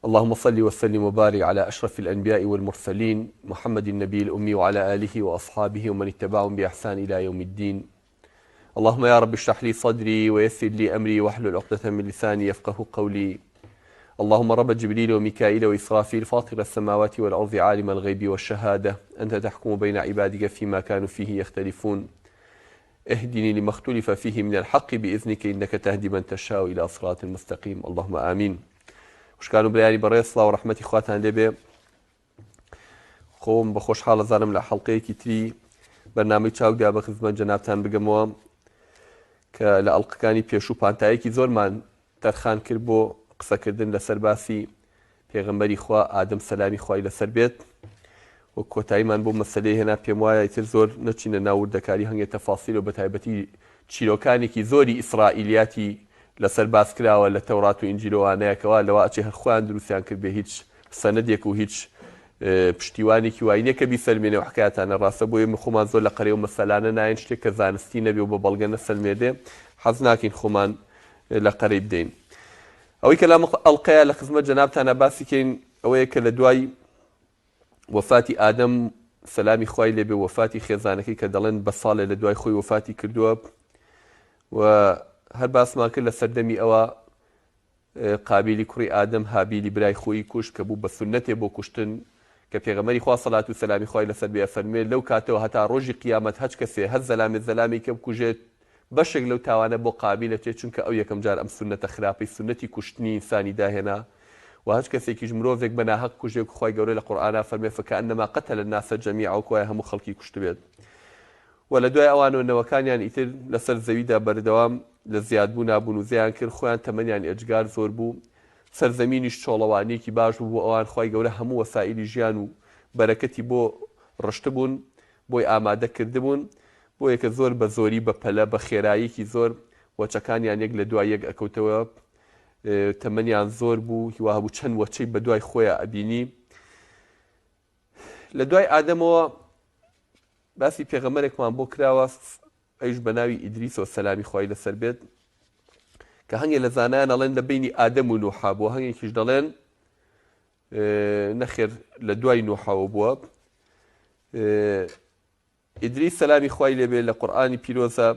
اللهم صل وسلم وبارك على أشرف الأنبياء والمرسلين محمد النبي الأمي وعلى آله وأصحابه ومن اتبعهم بإحسان إلى يوم الدين. اللهم يا رب اشرح لي صدري ويسر لي أمري واحلل عقدة من لساني يفقه قولي. اللهم رب جبريل وميكائيل وإسرافيل فاطر السماوات والأرض عالم الغيب والشهادة أنت تحكم بين عبادك فيما كانوا فيه يختلفون اهدني لما اختلف فيه من الحق بإذنك إنك تهدي من تشاء إلى صراط مستقيم اللهم آمين. وشكانوا برياني بريس الله ورحمتي خواتان لبي خۆم بە خۆشحاڵە زانم لە حەڵقەیەکی تری بەرنامەی چاودیا بە خزمەت جەنابتان بگەمەوە کە لە ئەڵلقەکانی پێش و پانتایەکی زۆرمان تەرخان کرد بۆ قسەکردن لەسەر باسی پێغەمبەری خوا ئادەم سەلامی خوای لەسەر بێت و کۆتاییمان بۆ مەسەلەی هێنا پێم وایە ئیتر زۆر نەچینە ناوردەکاری هەنگێ تەفاسیل و بەتایبەتی چیرۆکانێکی زۆری ئیسرائیلیاتی لەسەر باس کراوە لە تەورات و ئینجیلەوانەیەکەوە لەوە ئەچێ هەر خۆیان دروستیان کرد بێ هیچ سەنەدێک و هیچ پشتیوانێکی وای نییە کە بیسەلمێنێ و حکایەتانە ڕاستە بۆ ئێمە خۆمان زۆر لە قەرێ و مەسەلانە ناین شتێک کە زانستی نەبێ و بە بەڵگە نەسەلمێدێ حەز ناکەین خۆمان لە قەرەی بدەین. ئەوەی کە لە ئەڵلقەیە لە خزمەت جەنابتانە باسی کەین ئەوەیە کە لە دوای وەفاتی ئادەم سەلامی خوای لێبێ وەفاتی خێزانەکەی کە دەڵێن بە ساڵێ لە دوای خۆی وەفاتی کردووە و هەر باسمان کرد لە سەردەمی ئەوە قابیلی کوڕی ئادەم هابیلی برای خۆی کوشت کە بوو بە سونەتێ بۆ کوشتن کە پێغەمبەری خوا سەڵات و سەلامی خوای لەسەر بێ فەرمێ لەو کاتەوە هەتا ڕۆژی قیامەت هەچ کەسێ هەر زەلامی کە بکوژێت بەشێک لەو تاوانە بۆ قابیلە تێ چونکە ئەو یەکەم جار ئەم سونەتە خراپەی سونەتی کوشتنی ئینسانی داهێنا و هەچ کەسێکیش مرۆڤێک بە ناحەق کوژێ و خوای گەورە لە قورئانە فەرمێ فەکەئەنەما قەتەلە الناس جەمیعا وەکوایە هەموو خەڵکی کوشت بێت. و لە دوای ئەوانەوە نەوەکانیان ئیتر لەسەر زەویدا بەردەوام لە زیادبوو نابوون و زیان کرد خۆیان تەمەنیان ئێجگار زۆر بوو سەرزەمینیش چۆڵەوانێکی باش بوو بۆ ئەوان خوای گەورە هەموو وەسائیلی ژیان و بەرەکەتی بۆ ڕشتبوون بۆی ئامادە کردبوون بۆ یەکە زۆر بە زۆری بە پەلە بە خێراییەکی زۆر وەچەکانیان یەک لە دوای یەک ئەکەوتەوە تەمەنیان زۆر بوو هیوا هەبوو چەند وەچەی بە دوای خۆیان ئەبینی. لە دوای ئادەمەوە باسی پێغەمبەرێکمان بۆ کراوە ئەویش بە ناوی ئیدریسەوە سەلامی خوای لەسەر بێت کە هەنگێ لە زانایان ئەڵێن لە بینی ئادەم و نوحا بووە هەنگێکیش دەڵێن نەخێر لە دوای نوحاوە بووە. ئیدریس سەلامی خوای لێبێ لە قورئانی پیرۆزە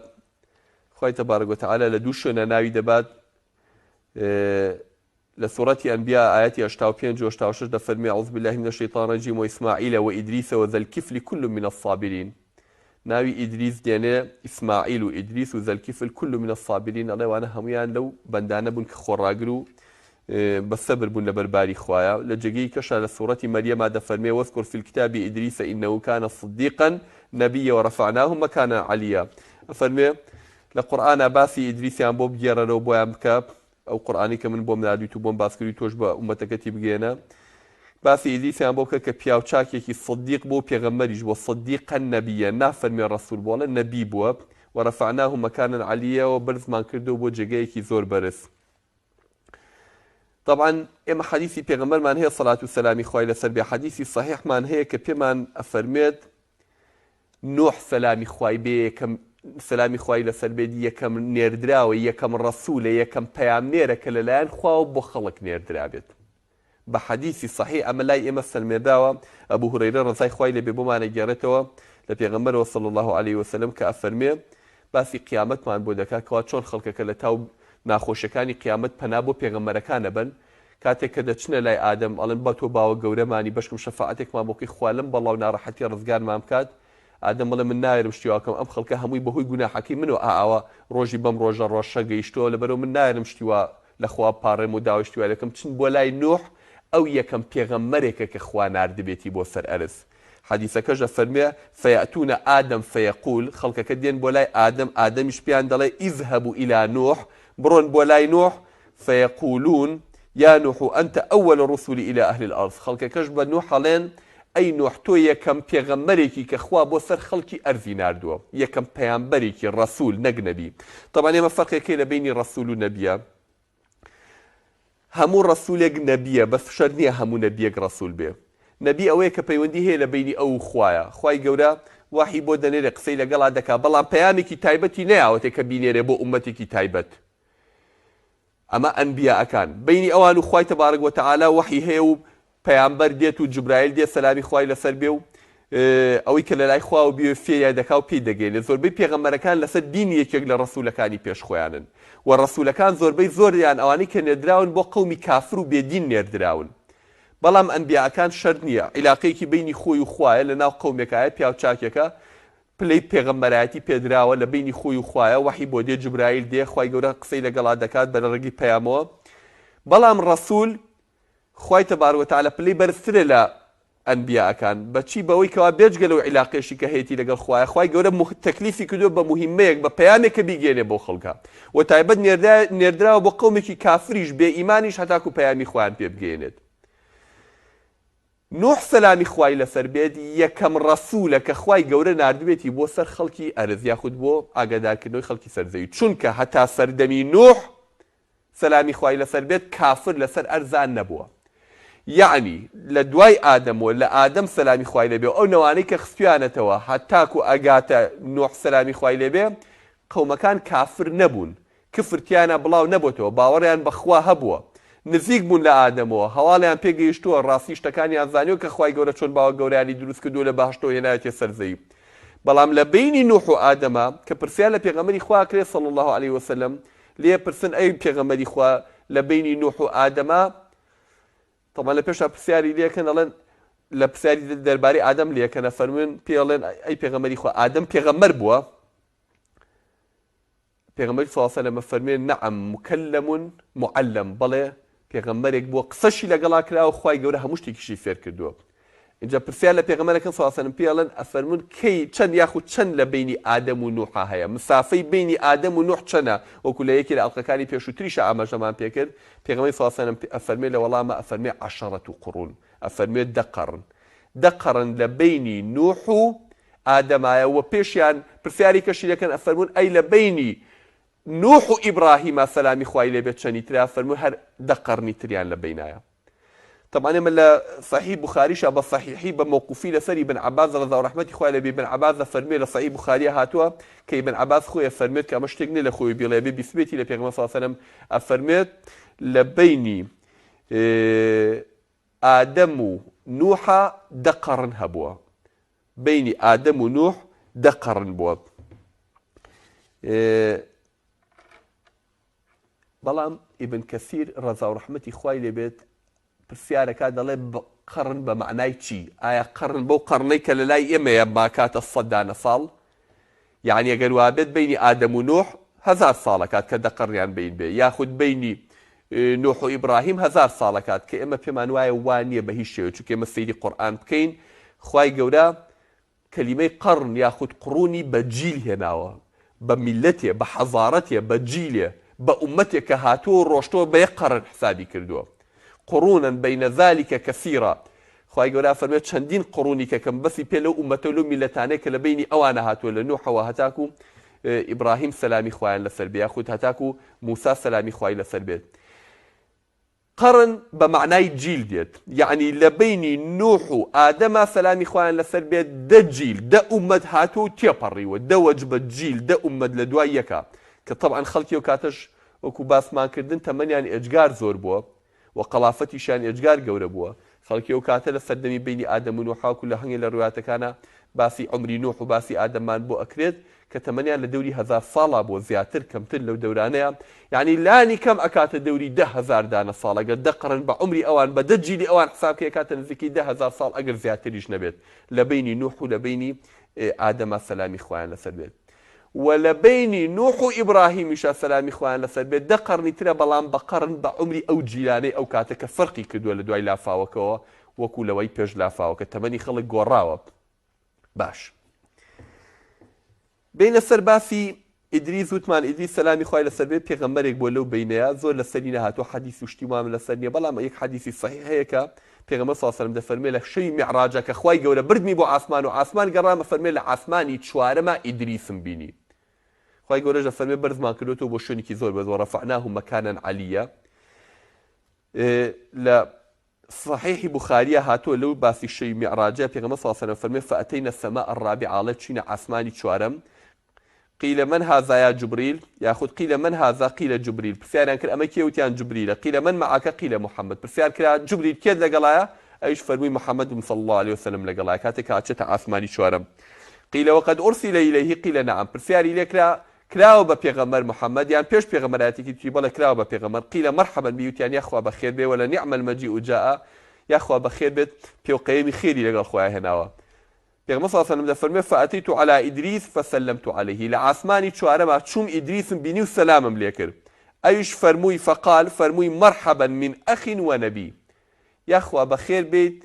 خوای تەبارەک وتەعالە لە دوو شوێنە ناوی دەبات لە سوورەتی ئەنبیا ئایەتی 85 و 86 دەفەرمێ ئەعوذ بالله من الشیطان الرجیم وإسماعیل وإدریس وذا الكفل كل من الصابرین. ناوی ئیدریس دێنێ ئیسماعیل و ئیدریس و ذا الكفل كل من الصابرین ئەڵێ وانە هەمویان لەو بەندانە بوون کە خۆڕاگر و بە سەبر بوون لە بەرباری خوایە. لە جێگەی کەشە لە سوورەتی مەریەما دەفەرمێ وەذکر في الكتاب إدريس إنه كان صديقا نبيا ورفعناه مكانا عليا. ئەفەرمێ لە قورئانە باسی ئیدریسیان بۆ بگێڕەرەوە بۆیان بکە ئەو قورئانی کە من بۆم نادویت و بۆم باسکردی تۆش بە ئومەتەکەتی بگێنە باسی ئیدریسیان بۆ بکە کە پیاو چاکێکی صدیق بۆ پێغەمبەریش بۆ صدیقا نەبیە نافەرمێ ڕەسوول بۆڵێ نەبی بووە وەرەفعناه مەکانا عەلیە و بەرزمان کردەوە بۆ جێگەیەکی زۆر بەرز. طبعا ئێمە حەدیثی پێغەمبەرمان هەیە سەڵات و سەلامی خوای لەسەر بێ حەدیثی صحیحمان هەیە کە پێمان ئەفەرمێت نوح سەلامی خوای بێ یەکەم سەلامی خوای لەسەر بێت یەکەم نێردراوە یەکەم ڕەسوولە یەکەم پەیامنێرە کە لەلایەن خواوە بۆ خەڵک نێردرا بێت بە حەدیثی صحیح ئەمە لای ئێمە سەلمێداوە ئەبوو هورەیرە ڕەزای خوای لێبێ بۆمانە گێڕێتەوە لە پێغەمبەرەوە صلی الله علیه وسلم کە ئەفەرمێ باسی قیامەتمان بۆ دەکات کەوا چۆن خەڵکەکە لە تاو ناخۆشەکانی قیامەت پەنا بۆ پێغەمبەرەکانە بن کاتێک کە دەچنە لای ئادەم ئەڵێن بە تۆ باوە گەورەمانی بەشکم شەفاعەتێکمان بۆکەی خوا لەم بەڵاو ناڕەحەتی ڕزگارمان بکات. ئادەم بڵێ من نایرم شتیواکەم ئەم خەڵکە هەمووی بەهۆی گوناحەکەی منەوە ئاوا ڕۆژی بەم ڕۆژە ڕۆژە گەیشتەوە لەبەرەوە من نایرم شتیوا لە خوا پاڕێم و داوای شتیوا دەکەم چن بۆ لای نوح ئەو یەکەم پێغەمبەرێکە کە خوا ناردبێتی بۆ سەر ئەرز. حەدیثەکەش دەفەرمێ فەیەئتونە ئادەم فەیەقول خەڵکەکە دێن بۆ لای ئادەم ئادەمیش پیان دەڵێ اذهبوا إلى نوح بڕۆن بۆ لای نوح فەیەقولون یا نوح أنت أول الرسل إلى أهل الأرض خەڵکەکەش بە نوح هەڵێن ئەی نوح تۆ یەکەم پێغەمبەرێکی کە خوا بۆ سەر خەڵکی ئەرزی ناردووە یەکەم پەیامبەرێکی ڕەسوول نەک نەبی. طبعا ئێمە فەرقێکەی لە بینی ڕەسوول و نەبیە هەموو ڕەسوولێک نەبیە بەس شەرط نییە هەموو نەبیەک ڕەسوول بێ. نەبی ئەوەیە کە پەیوەندی هەیە لە بینی ئەو خوایە خوای گەورە واحی بۆ دەنێرە قسەی لەگەڵا دەکا بەڵام پەیامێکی تایبەتی نەیاوەتێک کە بینێرێ بۆ ئومەتێکی تایبەت ئەمە ئەنبیاءەکان بینی ئەوان و خوای تەبارەک وتەعالا وحی هەیە و پەیامبەر دێت و جوبرایل دێت سەلامی خوای لەسەر بێ و ئەوەی کە لە لای خوا و بێ فێریان دەکا و پێی دەگەێنێت. زۆربەی پێغەمبەرەکان لەسەر دینی یەکێک لە ڕەسوولەکانی پێش خۆیانن و ڕەسوولەکان زۆربەی زۆریان ئەوانەی کە نێردراون بۆ قەومی کافر و بێدین نێردراون. بەڵام ئەنبیاءەکان شەرت نییە عیلاقەیەکی بینی خۆی و خوایە لە ناو قەومێکایە پیا و چاکێکە پلەی پێغەمبەرایەتی پێدراوە لە بینی خۆی و خوایە وحی بۆ دێ جوبرایل دێ خوای گەورە قسەی لەگەڵا دەکات بە ڕێگەی پەیامەوە. بەڵام ڕەسوول خوای تەبارەک وتەعالا پلەی بەرزترە لە ئەنبیاءەکان بەچی بەوەی کەوا بێجگە لەو عیلاقێشی کە هەیەی لەگەڵ خوایە خوای گەورە تەکلیفی کردووە بە موهیمەیەک بە پەیامێک کە بیگێنێ بۆ خەڵکە و تایبەت نێردراوە بۆ قەومێکی کافریش بێ ئیمانیش هەتاکو پەیامی خوایان پێ بگەێنێت. نوح سەلامی خوای لەسەر بێت یەکەم ڕەسوولە کە خوای گەورە ناردوێتی بۆ سەر خەڵکی ئەرز یاخود بۆ ئاگادارکردنەوەی خەڵکی سەرزەوی چونکە هەتا سەردەمی نوح سەلامی خوای لەسەر بێت کافر لەسەر ئەرزان نەبووە. یعنی لە دوای ئادەمەوە لە ئادەم سەلامی خوای لێبێ ئەو نەوانەی کە خستویانەتەوە هەتاکو ئەگاتە نوح سەلامی خوای لێبێ قەومەکان کافر نەبوون کفرتیانە بڵاو نەبووتەوە باوەڕیان بەخوا هەبووە نزیک بوون لە ئادەمەوە هەواڵیان پێگەیشتووە ڕاستی شتەکانیان زانیوە کە خوای گەورە چۆن باوە گەورانی دروست کردووە لە بەهەشتەوە هێنایەتە سەرزەوی. بەڵام لە بینی نوح و ئادەمە کە پرسیان لە پێغەمبەری خوا کرێ صلی الله علیه وسلم لێ پرسن ئەی پێغەمبەری خوا لە بینی نوح و ئادەمە طبعا لە پێشا پرسیاری لێکەن ئەڵێن لە پرسیاری دەربارەی ئادەم لێکەنە فەرموون پێڵێن ئەی پێغەمبەری خوا ئادەم پێغەمبەر بووە؟ پێغەمبەری صلی الله علیه وسلم فەرمووی نەعەم مکەلەم معەلەم بەڵێ پێغەمبەرێک بووە قسەشی لەگەڵا کراوە خوای گەورە هەموو شتێکیشی فێر کردووە. اینجا پرسیار لە پێغەمبەرەکەن صلی الله علیه وسلم پێڵێن ئەفەرموون کەی چەند یاخود چەند لە بینی ئادەم و نوح هەیە مسافەی بینی ئادەم و نوح چەندە وەکو لە یەکی لە ئەڵقەکانی پێشووتریشە ئاماژەمان پێکرد پێغەمبەری صلی الله علیه وسلم ئەفەرمێ لە وەڵامە ئەفەرمێ عەشەرەت قوڕون ئەفەرمێ دە قەڕن لە بینی نوح و ئادەمایە و پێشیان پرسیاری کەشی دەکەن ئەفەرموون ئەی لە بینی نوح و ئیبراهیمە سەلامی خوای لێبێت چەندی ترا فەرمووی هەر دە قەڕنی تریان لە بینایە. طبعا من لە صحیح بخاریشە بە صحیحی بە موقوفی لەسەر ابن عباس رضا و رحمەتی خوای لێبێ ابن عباس فەرمێ لە صحیح بخاریە هاتووە کە ابن عباس خۆیە فەرمێت کە ئەمە شتێک نیە لە خۆی بێڵێ بێ بیسبێتی لە پێغەمبەر صلی الله علیه وسلم ئەفەرمێت لە بینی ئادەم و نوحە دە قەڕن هەبووە بینی ئادەم و نوح دە قەڕن بووە. بەڵام ئیبن کەثیر ڕەزا و ڕەحمەتی خوای لێبێت پرسیارەکە دەڵێ قەڕن بە معنای چی؟ ئایا قەڕن بەو قەڕنەی کە لە لای ئێمەیە ماکاتە سەدانە ساڵ؟ یعنی ئەگەر وابێت بینی ئادەم و نوح 1000 ساڵەکات کە دە قەڕنیان بین بێ یاخود بینی نوح و ئیبراهیم 1000 ساڵەکات کە ئێمە پێمان وایە وانییە بە هیچ شێوە چونکە ئێمە سەیری قورئان بکەین خوای گەورە کەلیمەی قەڕن یاخود قڕونی بە جیل هێناوە بە میلەتێ بە حەزارەتێ بە جیلێ بە ئومەتێک کە هاتووە ڕۆشتەوە بە یەک قەڕن حسابی کردووە. قڕونن بەینە ذالکە کەثیرە خوای گەورە فەرمێت چەندین قڕونی کە کەم بەسی پێ لەو ئومەتە و لەو میلەتانەیە کە لە بینی ئەوانە هاتووە لە نوحەوە هەتاکو ئیبراهیم سەلامی خوایان لەسەر بێ یاخود هەتاکو موسا سەلامی خوای لەسەر بێت. قەڕن بە معنای جیل دێت یعنی لە بینی نوح و ئادەما سەلامی خوایان لەسەر بێت دە جیل دە ئومەت هاتووە و تێپەڕیوە دە وەجبە جیل دە ئومەت لە دوای یەکە کە طبعا خەڵکی و کاتەش وەکو باسمانکردن تەمەنیان ئێجگار زۆر بووە و قەڵافەتیشیان ئێجگار گەورە بووە. خەڵکی و کاتە لە سەردەمی بینی ئادەم و نوحاکو لە هەنگێک لە ڕواتەکانە باسی عمری نوح و باسی ئادەممان بۆ ئەکرێت کە تەمەنیان لە دەوری 1000 ساڵا بۆ زیاتر کەمتر لەو دەورانەیە یعنی لانی کەم ئەکاتە دەوری 10,000 دانە ساڵەگە دە قەڕن بە عمری ئەوان بە دە جیلی ئەوان حسابکە کاتە نزیکی 10,000 ساڵ ئەگەر زیاتریش نەبێت لە بینی نوح و لە بینی ئادەما سەلامی خوایان لەسەر بێت و لە بینی نوح و ئیبراهیمیشە سەلامی خوایان لەسەر بێت دە قەڕنی ترە بەڵام بە قەڕن بە عمری ئەو جیلانەی ئەو کاتە کە فەرقی کردووە لە دوای لافاوەکەوە وەکو لەوەی پێش لافاوەکە تەمەنی خەڵک گۆڕاوە. باش بینە سەر باسی ئیدریس وتمان ئیدریس سەلامی خوای لەسەر بێت پێغەمبەرێک بۆ لەو بینەیە زۆر لەسەری نەهاتوە حەدیث و شتی وام لەسەر نییە بەڵام یەک حەدیثی صحیح هەیە کە پێغەمبەر صلی الله علیه و سلم دەفەرمێ لە شەوی میعراجە کە خوای گەورە بردمی بۆ ئاسمان و ئاسمان گەڕامە فەرمێ لە ئاسمانی چوارەمە ئیدریسم بینی خوای گەورە دەفەرمێ بەرزمان کردوێتەوە بۆ شوێنێکی زۆر بەرز وەڕەفعناه مەکانەن عەلیە. لە صحیحی بخاریە هاتووە لەو باسی شەوی میعراجە پێغەمبەر صلی الله علیه و سلم فەرمێ فەئەتەینە السەماء الرابعە چینە ئاسمانی چوارەم قيل من هذا يا جبريل ياخذ قيل من هذا قيل جبريل برسيان كر أما كيوتيان جبريل قيل من معك قيل محمد برسيان كرا جبريل كيد لقلايا أيش فرمي محمد صلى الله عليه وسلم لقلايا كاتك هاتشت عثماني شوارم قيل وقد أرسل إليه قيل نعم برسيان إليك كراو ببيغمر محمد يعني بيش بيغمراتي كي بلا كراو ببيغمر قيل مرحبا بيوت يعني يخوا بخير بي ولا نعم المجيء جاء يخوا بخير بيت بيو قيمي خيري لقال خويا هناوا بيغمر صلى الله عليه وسلم فرمي فأتيت على إدريس فسلمت عليه لعثماني شوارما تشوم إدريس بني وسلام ليكر أيش فرموي فقال فرموي مرحبا من أخ ونبي يخوا بخير بيت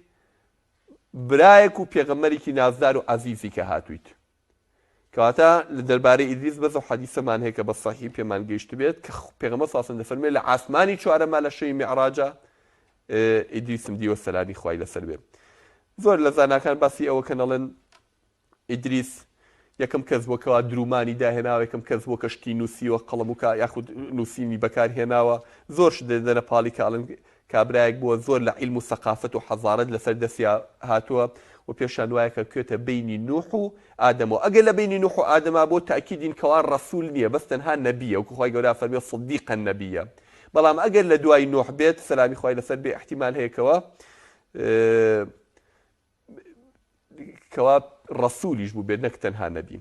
برايك وبيغمري كي نازدار عزيزي كهاتويت كواتا لدرباري إدريس بس حديث مان هيك بس صحيح بيمان جيشت بيت بيغمر صلى الله عليه وسلم فرمي لعثماني شوارما لشي معراجة إدريس مدي والسلامي خواي لسلبي زۆر لە زاناکان باسی ئەوە کەنەڵێن ئیدریس یەکەم کەس بووە درومانی داهێناوە یەکەم کەس بووە کەشتی نووسیوە قەڵەم و یاخود نووسینی بەکارهێناوە زۆر دەنە پاڵی کاڵن کابرایەک بووە زۆر لە عیلم و سەقافەت و حەزارەت لەسەر دەستی هاتووە و پێشان وایە کە کوێتە بینی نوح و ئادەمەوە ئەگەر لە بینی نوح و ئادەما بۆ تاکیدین کەوا ڕەسوول نییە بەس تەنها نەبیە وەکو خوای گەورە فەرمێ صدیقا نەبیە بەڵام ئەگەر لە دوای نوح بێت سەلامی خوای لەسەر بێ احتیمال هەیەکەوە کەوا ڕەسوولیش بوو بێت نەک تەنها نەبی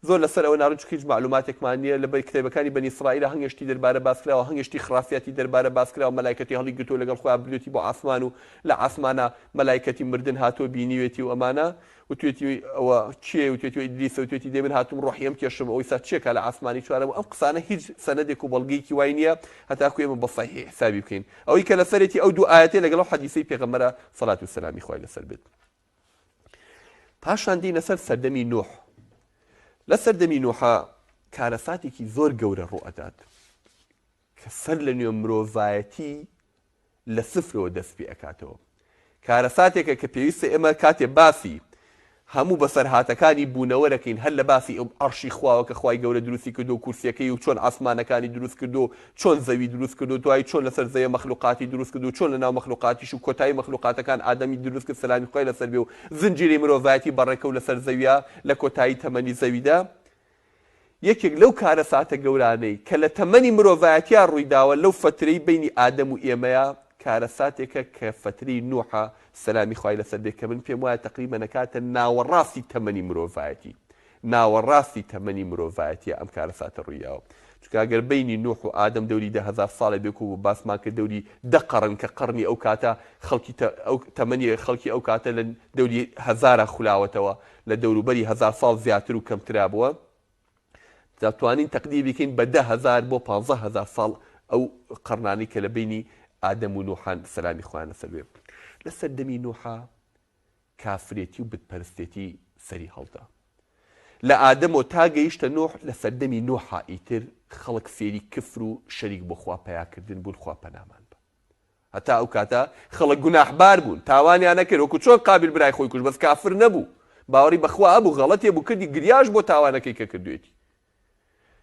زۆر لەسەر ئەوە ناڕۆ هیچ معلوماتێکمان نییە لە کتێبەکانی بەنی ئیسرائیل هەنگشتی دەربارە باسکراوە هەنگشتی خرافەتی دەربارە باسکراوە مەلایکەتی هەڵی گرتووە لەگەڵ خۆیان بردوێتی بۆ ئاسمان و لە ئاسمانە مەلایکەتی مردن هاتۆ بینیوێتی و ئەمانە وتوێتی ئەوە چیە وتێتی ئیدریسە وتێتی دێ من هاتووم ڕۆحیم کێشم ئەوەی سا چێکە لە ئاسمانی چوارەوە ئەم قسانە هیچ سەنەدێک و بەڵگەیەکی وای نییە هەتاکو ئێمە بە صەحیح حسابی بکەین ئەوەی کە لەسەرێتی ئەو دوو ئایەتێ لەگەڵ حەدیثەی پێغەمبەرە سەڵات و سەلامی خوای لەسەر بێت پاشان دینە سەر سەردەمی نوح لە سەردەمی نوحا کارەساتێکی زۆر گەورە ڕوئەدات کە سەر لە نوێ مرۆڤایەتی لە سفرەوە دەست پێ ئەکاتەوە کارەساتێکە کە پێویستە ئێمە کاتێ باسی هەموو بەسەرهاتەکانی بوونەوە دەکەین هەر لە باسی ئەو عەرشی خواوە کە خوای گەورە دروستی کردو و کورسیەکەی و چۆن ئاسمانەکانی دروست کردو چۆن زەوی دروست کردو دوای چۆن لەسەر زەوی مەخلوقاتی دروست کردو چۆن لەناو مەخلوقاتیش و کۆتایی مەخلوقاتەکان ئادەمی دروست کرد سەلامی خوای لەسەر بێ و زنجیرەی مرۆڤایەتی بەڕێکە و لەسەر زەویە لە کۆتایی تەمەنی زەویدا یەکێک لەو کارەساتە گەورانەی کە لە تەمەنی مرۆڤایەتیان ڕوویداوە لەو فترەی بینی ئادەم و ئێمەیە کارەساتێکە کە فترەی نوحە سەلامی خوای لەسەر بێ کە من پێم وایە تەقریبەن نەکاتە ناوەڕاستی تەمەنی مرۆڤایەتی ناوەڕاستی تەمەنی مرۆڤایەتیە ئەم کارەساتە ڕوویاوە چونکە ئەگەر بینی نوح و ئادەم دەوری 10,000 ساڵە بێک و باسمان کرد دەوری 10 قەڕن کە قەڕنی ئەو کاتە خەڵکی تەمەنی خەڵکی ئەو کاتە لە دەوری 1000 خولاوەتەوە لە دەوروبەری 1000 ساڵ زیاتر و کەمترا بووە دەتوانین تەقدیر بکەین بە 10,000 بۆ 15,000 ساڵ ئەو قەڕنانەی کە لە بینی ئادەم و نوحان سەلامی خوایان لەسەر بێ لە سەردەمی نوحا کافرێتی و بتپەرستێتی سەری هەڵدا لە ئادەمەوە تا گەیشتە نوح لە سەردەمی نوحا ئیتر خەڵک فێری کفر و شەریک بۆ خوا پەیاکردن بوون خوا پەنامان بە هەتا ئەو کاتە خەڵک گوناحبار بوون تاوانیان نەکرد وەکو چۆن قابیل برای خۆی کوژ بەس کافر نەبوو باوەڕی بەخوا هەبوو غەڵەتێ بوو کردی گریاش بۆ تاوانەکەی کە کردوێتی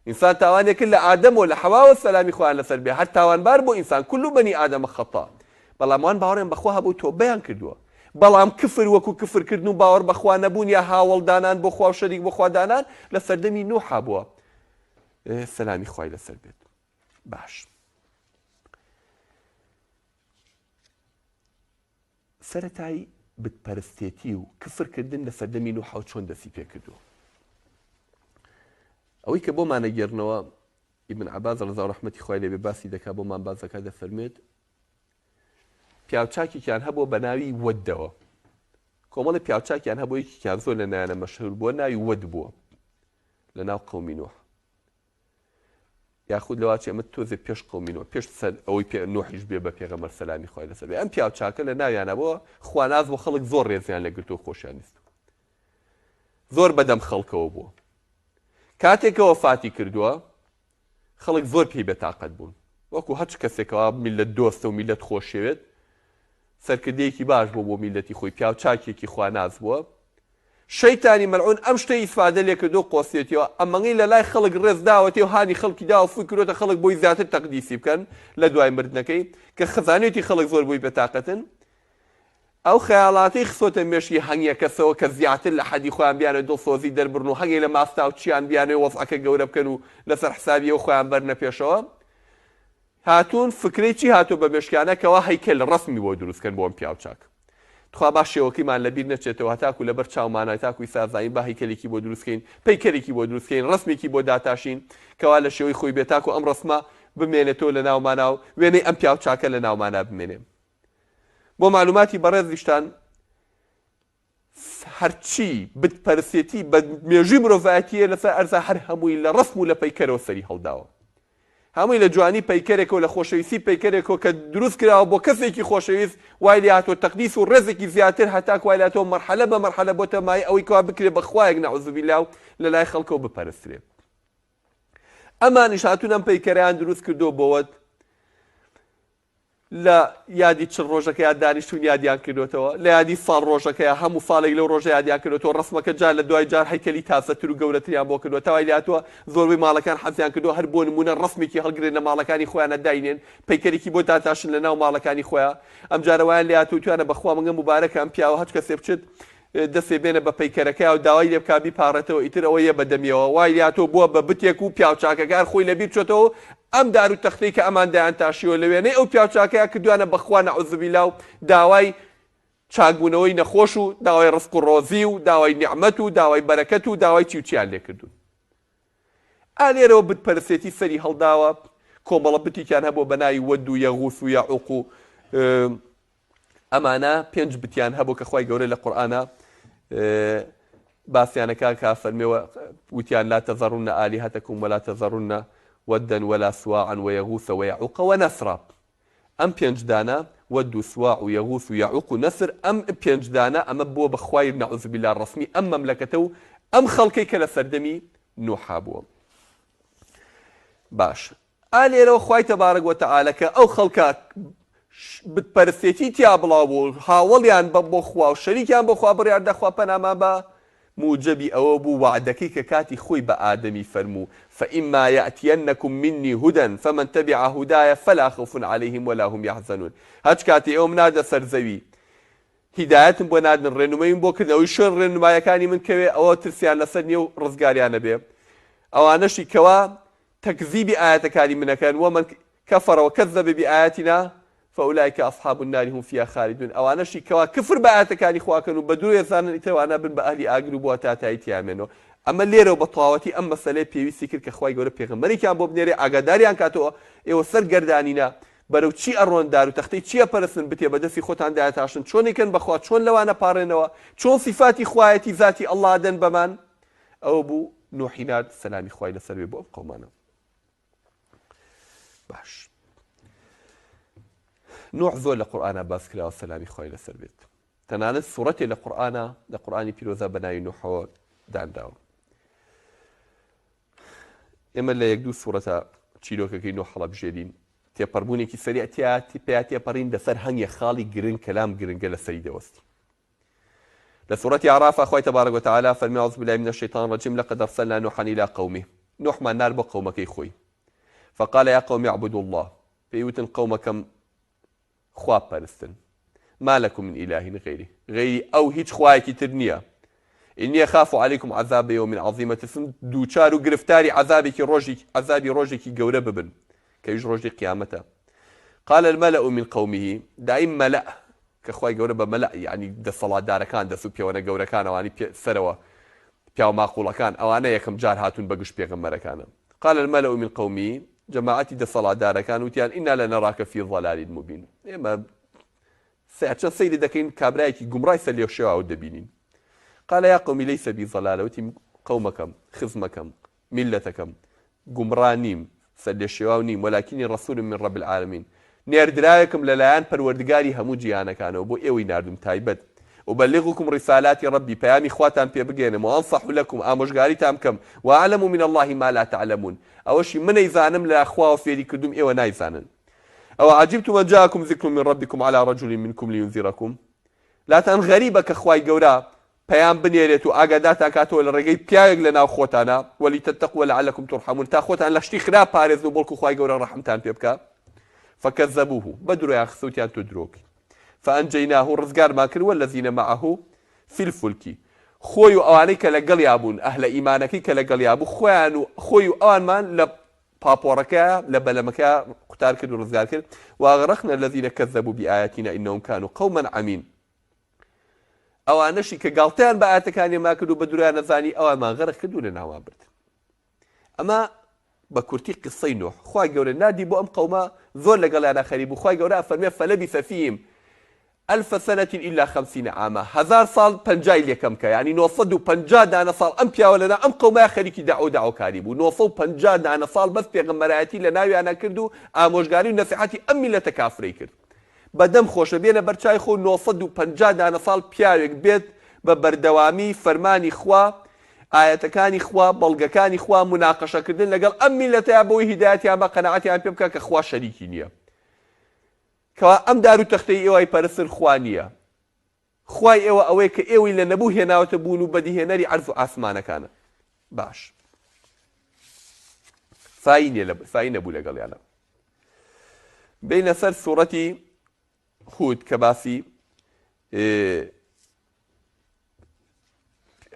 ئینسان تاوانێکرد لە ئادەمەوە لە حەواوە سەلامی خوایان لەسەر بێ هەر تاوانبار بۆ ئینسان کولو بەنی ئادەمە خەتا بەڵام وان باوەڕیان بەخوا هەبوو تۆبەیان کردووە بەڵام کفر وەکو کفرکردن و باوەڕ بەخوا نەبوون یا هاوڵدانان بۆ خوا و شەریک بۆ خوادانان لە سەردەمی نوحا بووە سەلامی خوای لەسەر بێت باش سەرەتایی بتپەرستێتی و کفرکردن لە سەردەمی نوحا و چۆن دەستی پێ کردووە ئەوەی کە بۆمانە گێڕنەوە ئیبن عەباس ڕەزا ڕەحمەتی خوای لێ بێ باسی دەکا بۆمان بازەکە دەفەرمێت پیاوچاکێکیان هەبووە بە ناوی وەدەوە کۆمەڵی پیاوچاکیان هەبوو یەکێکیان زۆر لە نایانە مەشهور بووە ناوی وەد بووە لە ناو قەومی نوح یاخود لەواچی ئەمە تۆزێ پێش قەومی نوح پێش ئەوەی نوحیش بێ بە پێغەمبەر سەلامی خوای لەسەر بێ ئەم پیاوچاکە لە ناویانە بووە خواناز بۆ خەڵک زۆر ڕێزیان لەگرتووە خۆشیان نیست زۆر بەدەم خەڵکەوە بووە کاتێکەوە فاتی کردووە خەڵک زۆر پێی بەتاقەت بوون وەکو هەچ کەسێکەوە میلەت دۆستە و میلەت خۆشەوێت سەرکردەیەکی باش بوو بۆ میلەتی خۆی پیاوچاکێکی خواناز بووە شەیتانی مەلعون ئەم شتەی ئیسفادە لێ کردو قۆسیێتیەوە ئەمەی لە لای خەڵک ڕێز داوەتی و هانی خەڵکی دا و فوی کردوتە خەڵک بۆی زیاتر تەقدیسی بکەن لە دوای مردنەکەی کە خەزانێتی خەڵک زۆر بووی بەتاقەتن ئەو خەیاڵاتی خسۆتە مێشکی هەنگێکەسەوە کە زیاتر لە حەدی خۆیان بیانە دڵسۆزی دەربڕن و هەنگێ لە ماستا و چیان بیانێ وەزعەکە گەورە بکەن و لەسەر حسابی ئەو خۆیان بەرنە پێشەوە هاتوون فکرەی چی هاتووە بە مێشکیانە کەوا هەیکەل ڕەسمی بۆ دروستکەن بۆ ئەم پیاو چاک تخوا باش شێوەکەیمان لەبیر نەچێتەوە تاکو لەبەر چاومانای تاکوی سازایی با هەیکەلێکی بۆ دروستکەین پەیکەرێکی بۆ دروستکەین ڕسمێکی بۆ داتاشین کەوا لە شێوەی خۆی بێت تاکو ئەم ڕسمە بمێنێتەوە لە ناومانە و وێنەی ئەم پیاو چاکە لە ناومانە بمێنێ بۆ معلوماتی بەڕێزیشتان هەرچی بتپەرسێتی بە مێژووی مرۆڤایەتیە لەسەر ئەرزە هەر هەمووی لە ڕسم و لە پەیکەرەوە سەری هەڵداوە هەمووی لە جوانی پەیکەرێکەوە لە خۆشەویستی پەیکەرێکەوە کە دروست کراوە بۆ کەسێکی خۆشەویست وای لێ هاتووە تەقدیس و ڕێزێکی زیاتر هەتاک وای لاتەوە مەرحەلە بە مەرحەلە بۆتە مای ئەوەی کەوا بکرێ بە خوایەک نەعوذ بالله و لە لای خەڵکەوە بپەرسترێ ئەمانیش هاتوون ئەم پەیکەرەیان دروست کردو بۆوەت لە یادی چ ڕۆژەکەیان دانیشتون یادیان کردوێتەوە لە یادی ساڵ ڕۆژەکەیە هەموو ساڵێک لەو ڕۆژە یادیان کردوێتەوە ڕسمەکە جار لە دوای جار هەیکەلی تازەتر و گەورەتریان بۆ کردووە تاوای لاتوە زۆربەی ماڵەکان حەزیان کردووە هەر بۆ نمونە ڕسمێکی هەڵگرێن لە ماڵەکانی خۆیانە داینێن پەیکەرێکی بۆ داتاشن لە ناو ماڵەکانی خۆیان ئەم جارەوەیان لە هاتوو توانە بەخوا مەگە مبارەکە ئەم پیاوە هەچ کەسێ بچێت دەستێ بێنە بە پەیکەرەکە و داوای لێ بکا بیپارڕێتەوە ئیتر ئەوە یە بەدەمیەوە وای لاتۆ بووە بە بتێک و پیاوچاکەکار خۆی لەبیر چۆتەوە ئەم دار و تەختەی کە ئەمان دایان تاشیوە لەوێنەی ئەو پیاوچاکەیە کردوانە بەخوا نەعوذ بالله و داوای چاکبوونەوەی نەخۆش و داوای ڕزق و ڕۆزی و داوای نیعمەت و داوای بەرەکەت و داوای چی و چیان لێ کردوون ئالێرەوە بتپەرسێتی سەری هەڵداوە کۆمەڵە بتێکیان هەبوو بە ناوی وەد و یەغوث و یەعوق و ئەمانە پێنج بتیان هەبوو کە خوای گەورە لە قورئانە باسییانەکە کا فەرمێوە وتیان لا تەذەڕونە ئالیهەتەکم ولا تەذەڕونە وەدەن ولا سواعا ويغوث ويعوق ونسرا ئەم پێنج دانە وەد و سواع و یەغوث و یەعوق و نەسر ئەم پێنج دانە ئەمە بووە بەخوای نەعوذ بالله ڕسمی ئەم مەملەکەتە و ئەم خەڵکەی کە لە سەردەمی نوحا بووە باش ئالێرەوە خوای تەبارەک وەتەعالە کە ئەو خەڵکە بتپەرستێتی تیا بڵاو بوو هاوڵیان بۆ خوا و شەریکیان بۆ خوا بڕیاردا خوا پەناما بە موجبی ئەوە بوو وعدەکەی کە کاتی خۆی بە ئادەمی فەرموو فإما يأتينكم مني هدى فمن تبع هدايا فلا خوف عليهم ولا هم يحزنون هەچ کاتی ئەوم نادە سەرزەوی هیدایەتم بۆ نادن ڕێنمەیم بۆ کردنەوەی شوێن ڕێنمایەکانی من کەوێ ئەوە ترسیان لەسەر نییە و ڕزگاریانە بێ ئەوانەشی کەوا تەکذیبی ئاەتەکانی منەکەن ومن كفر وكذب بآياتنا فأولئك أصحاب النار هم فيها خالدون أو شي كوا كفر بآياتكاني خواكن وبدو يزان إتوانا بن بأهلي أقرب واتاتايتي عمنو أما الليرة وبطاوتي أما سلي بيويسي كرك خواي قولة بيغمبري كان بوب نيري أقداري أنكاتو إيو سرقردانينا بەرەو چی ئەڕۆندار و تەختەی چییە پەرستن بتێ بەدەستی خۆتان دایتاشن چۆنێکن بەخوا چۆن لەوانە پاڕێنەوە چۆن سیفاتی خوایەتی ذاتی ئەڵڵا دەن بەمان ئەوە بوو نوحی ناد سەلامی خوای لەسەر بێ بۆ ئەم قەومانە باش نوح زۆر لە قورئانە باس کراوە سەلامی خوای لەسەر بێت تەنانەت سوورەتێ لە قورئانە لە قورئانی پیرۆزە بە ناوی نوحەوە دانراوە ئێمە لە یەک دوو سوورەتە چیرۆکەکەی نوح هەڵەبژێرین تێپەڕبوونێکی سەریعەتی پێیا تێپەڕین لەسەر هەنگێ خاڵی گرنگ کەلام گرنگە لەسەری دەوەستی لە سوورەتی عەرافە خوای تەبارەک وتەعالە فەرمی ئەعوذ بالله من الشیطان الرجیم لقد أرسلنا نوحا إلى قومه نوحمان نار بۆ قەومەکەی خۆی فقال يا قوم اعبدوا الله پێیوتن قەومەکەم خوا پەرستن ما لكم من إله غيري أو هیچ خوایەکی تر نییە إني أخاف عليكم عذاب يوم عظيم تسن دووچار و گرفتاری عذابی ڕۆژێکی گەورە ببن كيج روجي قيامته قال الملأ من قومه دائم ملأ كخواي جورا بملأ يعني ده صلاة دار كان ده سوبيا وانا جورا كان واني سروا بياو معقولة كان او انا يكم جار هاتون بقش بيغمرة كان قال الملأ من قومه جماعتي ده صلاة دار كان وتيان إنا لنراك في ضلال مبين اما سيعشان سيدي دكين كابرايكي قمراي سليو شواء ودبينين قال يا قومي ليس بي ضلال وتي قومكم خزمكم ملتكم قمرانيم سلشواونيم ولكني رسول من رب العالمين نێردراوێکم لەلایەن پەروەردگاری هەموو جیهانەکانەوە بۆ ئێوەی ناردوم تایبەت وبلغكم رسالات ربي پەیامی خواتان پێ بگێنم وأنصح لكم ئامۆژگاریتان بکەم وأعلم من الله ما لا تعلمون ئەوەشی من نەیزانم لە خوا فێری کردوم ئێوە نایزانن ئەو عجبتم أن جاءكم ذكر من ربكم على رجل منكم لينذركم لاتان غەریبە کە خوای گەورە پەیام بنێرێت و ئاگادارتان کاتەوە لە ڕێگەی پیاوێک لە ناو خۆتانە وەلیتەتەقوا لعلكم ترحمون تا خۆتان لە شتی خراپ پارێزن و بەڵکو خوای گەورە ڕەحمتان پێ بکات فكذبوه بدروا خسوتيان تدروك فأنجيناه ڕزگار ما کرد والذين معه في الفلك خۆی و ئەوانەی کە لەگەڵیا بوون ئەهلە ئیمانەکەی کە لەگەڵیا بوو خۆی و ئەوانمان لە پاپۆڕەکە لە بەلەمەکە قوتار کرد و ڕزگار کرد وأغرقنا الذين كذبوا بآياتنا إنهم كانوا قوما عمين ئەوانەشی کە گاڵتەیان بە ئاەتەکانی ما کرد و بە دووریان نەزانی ئەوانمان غەرق کردو لە ناوان برد. ئەمە بە کورتی قسەی نوح خوای گەورە نادی بۆ ئەم قەومە زۆر لەگەڵیانە خەریب بوو. خوای گەورە فەرمێ فەلەبیث فیهم 1000 سنة إلا 50 عاما 1000 ساڵ پەنجای لێکەم کە یعنی 950 دانە ساڵ ئەم پیاوە لەنا ئەم قەومە خەریکی داعوکاری بوو 950 دانە ساڵ بەس پێغەمبەرایەتی لە ناویانە کرد و ئامۆژگاری و نەسیحەتی ئەم میلەتە کافرەی کرد. بەدەم خۆشە بێنە بەرچای خۆ 950 دانە ساڵ پیاوێک بێت بە بەردەوامی فەرمانی خوا ئاەتەکانی خوا بەڵگەکانی خوا مناقەشەکردن لەگەڵ ئەم میلەتەیە بۆی هیدایەتیان بە قەناعەتیان پێ بکە کە خوا شەریکی نییە کەوا ئەم دار و تەختەی ئێوەی پەرستن خوا نییە. خوای ئێوە ئەوەی کە ئێوەی لە نەبوو هێناوەتە بوون و بەدیهێنەری عەرز و ئاسمانەکانە. باش فای نەبوو لەگەڵیانە. بینە سەر سوورەتی هود کە باسی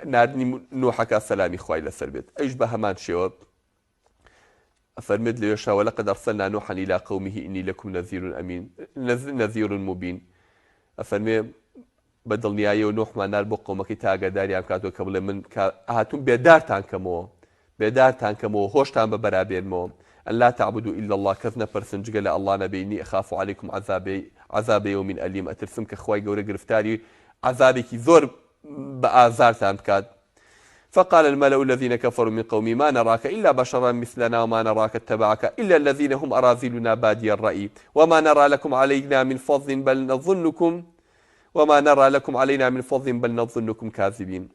ناردنی نوحەکە سەلامی خوای لەسەر بێت. ئەیش بە هەمان شێوە أفرمد لي يشاء ولقد أرسلنا نوحا إلى قومه إني لكم نذير مبين. أفرمي بدل نهاية ونوح ما نار بقومك تاجا داري عم كاتو قبل من هاتون بيدارتان كمو هوشتان ببرابين مو أن لا تعبدوا إلا الله كذنا برسنج قال الله نبيني أخاف عليكم عذاب يوم أليم أترسم كخواي قوري قرفتاري عذابك زور بآزارتان بكاد. فقال الملأ الذين كفروا من قومي ما نراك إلا بشرا مثلنا وما نراك اتبعك إلا الذين هم أراذلنا بادي الرأي وما نرى لكم علينا من فضل بل نظنكم كاذبين.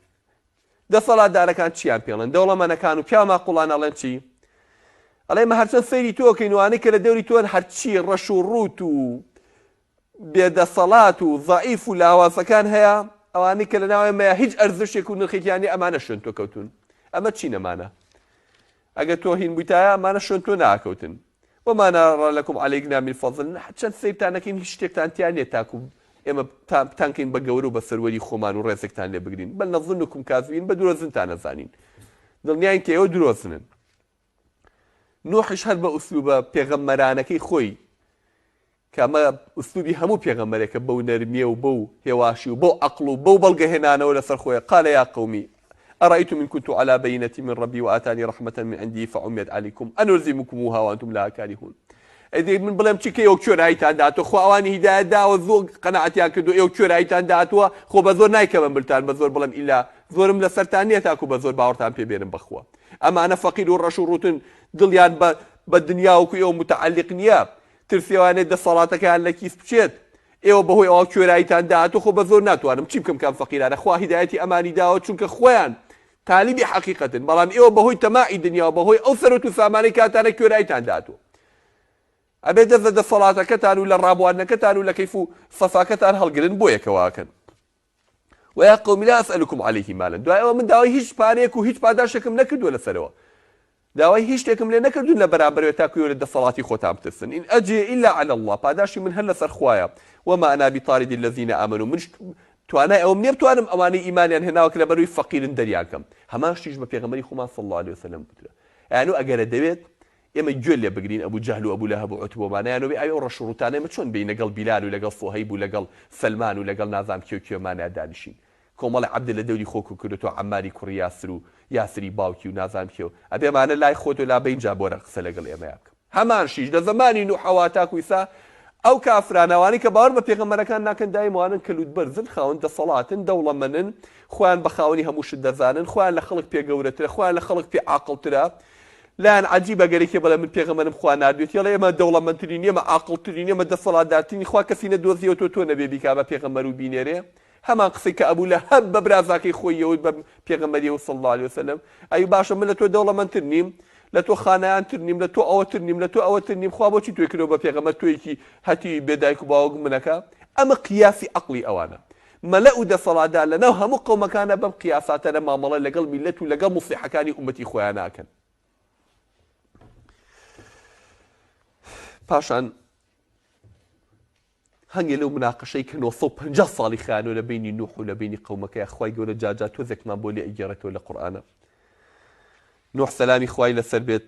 ده صلاة دارا كانت چیان پێڵێن دەوڵەمەنەکان و پیاما قوڵان ئەڵێن چی؟ ئەڵێمە هەرچەند سەیری تۆکەین وانەی کە لە دەوری تۆن هەرچی ڕەش و ڕوت و بێدەسەڵات و ضعیف و لاوازەکان هەیە ئەوانەی کە لە ناوێمەیە هیچ ئەرزشێک و نرخێکیانی ئەمانە شوێن تۆ کەوتون. ئەمە چی نەمانە؟ ئەگەر تۆ هین بوویتایە ئەمانە شوێن تۆ ناکەوتن. وما نرى لكم علينا من فضل چەند سەیرتانەکەین هیچ شتێکتان تیان نێت تاکو ئێمە تانکەین بە گەورە و بە سەروەری خۆمان و ڕێزێکتان لێ بگرین بەل نەظنکم کاذبین بە درۆزنتان نەزانین دڵنیاین کە ئێوە درۆزنن. نوحش هەر بە ئوسلوبە پێغەمبەرانەکەی خۆی کە ئەمە ئوسلوبی هەموو پێغەمبەرێکە بەو نەرمیە و بەو هێواشی و بەو عەقڵ و بەو بەڵگەهێنانەوە لەسەر خۆیە قال يا قومي أرأيتم إن كنت على بينة من ربي وآتاني رحمة من عندي فعميت عليكم أنلزمكموها وأنتم لها كارهون. ئەدی من بڵێم چی کە ئێوە کوێرایتان داتوە خۆ ئەوانی هیدایەت داوە زۆر قەناعەتیان کردو ئێوە کوێرایتان داتوە خۆ بە زۆر نایکەمە بلتان بە زۆر بڵێم ئیلا زۆرم لەسەرتان نییە تاکو بە زۆر باوەڕتان پێبێنم بەخوا. ئەمانە فەقیر و ڕەش و ڕوتن دڵیان بە دنیا وەکو ئێوە متعەلق نییە ترسیوانێت دەسەڵاتەکەیان لە کیس بچێت ئێوە بەهۆی ئەوە کوێرایتان داتوە خۆ بە زۆر ناتوانم چی بکەم کام فەقیرانە خوا هیدایەتی ئەمانی داوە چونکە خۆیان تالیبی حەقیقەتن بەڵام ئێوە بەهۆی تەماعی دنیا و بەهۆی ئەو سەرۆت و سامانەی کاتانە کوێرایتان داتوە. ئەبێ دەسەڵاتەکەتان و لە ڕابواردنەکەتان و لە کەیف و سەفاکەتان هەڵگرن بۆ یەکەواکەن. ويا قوم لا أسألكم عليه مالا دوای ئەوە من داوای هیچ پارەیەک و هیچ پاداشێکم نەکردووە لەسەرەوە داوای هیچ شتێکم لێ نەکردوون لە بەرامبەرەوە تاکو لە دەسەڵاتی خۆتان بترسن. إن أجري إلا على الله پاداشی من هەر لەسەر خوایە وما أنا بطارد الذين آمنوا من توانای ئەوم نییە بتوانم ئەوانەی ئیمانیان هێناوە کە لەبەروی فەقیرن دەریاکەم. هەمان شتیش بە پێغەمبەری خۆمان صلی الله عليه وسلم بوترا. یعنی ئەگەرە دەوێت ئێمە گوێ لێ بگرین ئەبوو جەهل و ئەبوو لەهەب و عوتبۆمانەیانەوە ئەوێ ئەو ڕەش و ڕوتانە ئێمە چۆن بین لەگەڵ بیلال و لەگەڵ سوهەیب و لەگەڵ سەلمان و لەگەڵ نازام کێوکێومانە دانیشین کۆمەڵی عەبدە لە دەوری خۆک و کردوتەوە عەماری کوڕی یاسر و یاسری باوکی و نازام کێو ئەبێمانە لای خۆت و لا بەینجا بۆرە قسە لەگەڵ ئێمە یاکەم. هەمان شیش لە زەمانی نوح تاکو ئیسا ئەو کافرانەوانی کە باوەڕ بە پێغەمبەرەکان ناکەن دایموانن کەلوت بەرزن خاوەن دەسەڵاتن دەوڵەمەندن خۆیان بە خاوەنی هەموو شت دەزانن خۆیان لە خەڵک پێ گەورەترە خۆیان لە خەڵک پێ عاقڵترە لایەن عەجیبە گەرێکی بەڵێ من پێغەمبەرم خوا ناردوێت یاڵێ ئێمە دەوڵەمەندترین ئێمە عاقڵترین ئێمە دەسەڵاتدارترین خوا کەسی نەدۆزیەوە تۆ نەبێ بیکا بە پێغەمبەر و بینێرێ هەمان قسەی کە ئەبوو لە هەب بە برازاکەی خۆیەوە بە پێغەمبەریەوە صلی الله عليه وسلم ئەی باشە من لە تۆ دەوڵەمەندتر نیم لە تۆ خانەیانتر نیم لە تۆ ئەوەتر نیم لە تۆ ئەوەتر نیم خوا بۆچی توێ کردەوە بە پێغەمبەر تۆیەکی هەتی بێدایک و باوەک منەکە. ئەمە قیاسی عەقڵی ئەوانە مەلە و دەسەڵاتدار لەناو هەموو قەومەکانە بەم قیاساتانە مامەڵە لەگەڵ میلەت و لەگەڵ موسڵحەکانی ئومەتی خۆیان ناکەن. پاشان هەنگێ لەو مناقەشەی کە 950 ساڵی خیانۆ لە بینی نوح و لە بینی قەومەکەی خوای گەورە جاجات تۆزێکمان بۆ لێ ئەیگێڕێتەوە لە قورئانە. نوح سەلامی خوای لەسەر بێت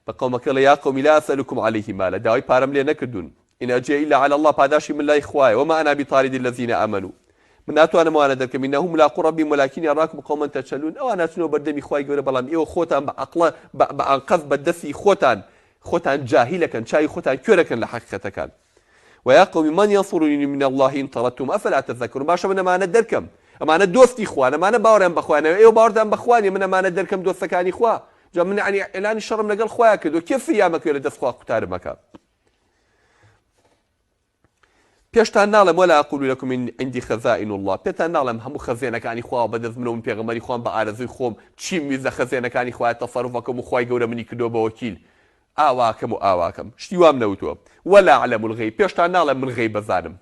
بە قەومەکە لە یا قەومی لا ئەسألوکم عەلەیه مالە، داوای پارەم لێ نەکردوون، ئین ئەجریە ئیلا عەلی الله، پاداشی من لای خوایە، وما ئەنا بطارد الذین ئامنوا، من ناتوانم ئەوانە دەرکەم، ئینەهم ملاقو ڕەبیهم وەلاکین ئەراکم قەومەن تەجهەلون، ئەوان ناچنەوە بەردەمی خوای گەورە بەڵام ئێوە خۆتان بە عەقڵە بە ئەنقەذ بە دەستی خۆتان جاهیلەکەن، چاوی خۆتان کوێرەکەن لە حەقیقەتەکان. ويا قوم من ينصرني من الله إن طردتم أفلا تذكرون. باشا من أمانة دركم، أمانة دوستي خوان، أمانة باورم بخوان، أيوة باورم بخواني، من أمانة دركم دوستكاني خوا، جا من يعني إعلان الشر من قال خوايا كدو كيف أيامك يولد خوا قتار مكا. بيشتان نعلم ولا أقول لكم إن عندي خزائن الله، بيشتان نعلم هم خزينك عني خوا بدز منهم بيغمري خوان بعارضي خوم، تشي ميزة خزينك عني خوا تصرفكم وخواي جورا مني كدو بوكيل. ئاواکەم و ئاواکەم شتی وام نەوتووە ولا أعلم الغيب، پێشتان ناڵێم من غەیب بەزانم،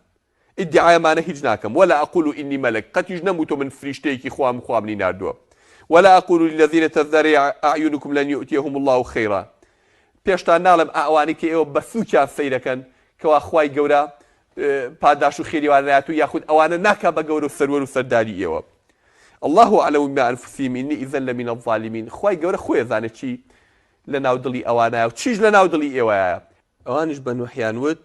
ئیدعایەمانە هیچ ناکەم، ولا أقول إني ملك، قەتیش نەموتۆ من فریشتەیەکی خوامنی ناردووە، ولا أقول للذين تزدري أعينكم لن يؤتيهم الله خيرا، پێشتان ناڵێم ئەوانەی کە ئێوە بەسووکیان سەیرەکەن کەوا خوای گەورە پاداش و خێریوان نایەت و یاخود ئەوانە ناکا بە گەورە و سەروەر و سەرداری ئێوە. الله أعلم بما أنفسهم إني إذا لمن الظالمين، خوای گەورە خۆی زانێت چی لە ناو دڵی ئەوانایە و چیش لە ناو دڵی ئێوەیە. ئەوانیش بە نوحیان وت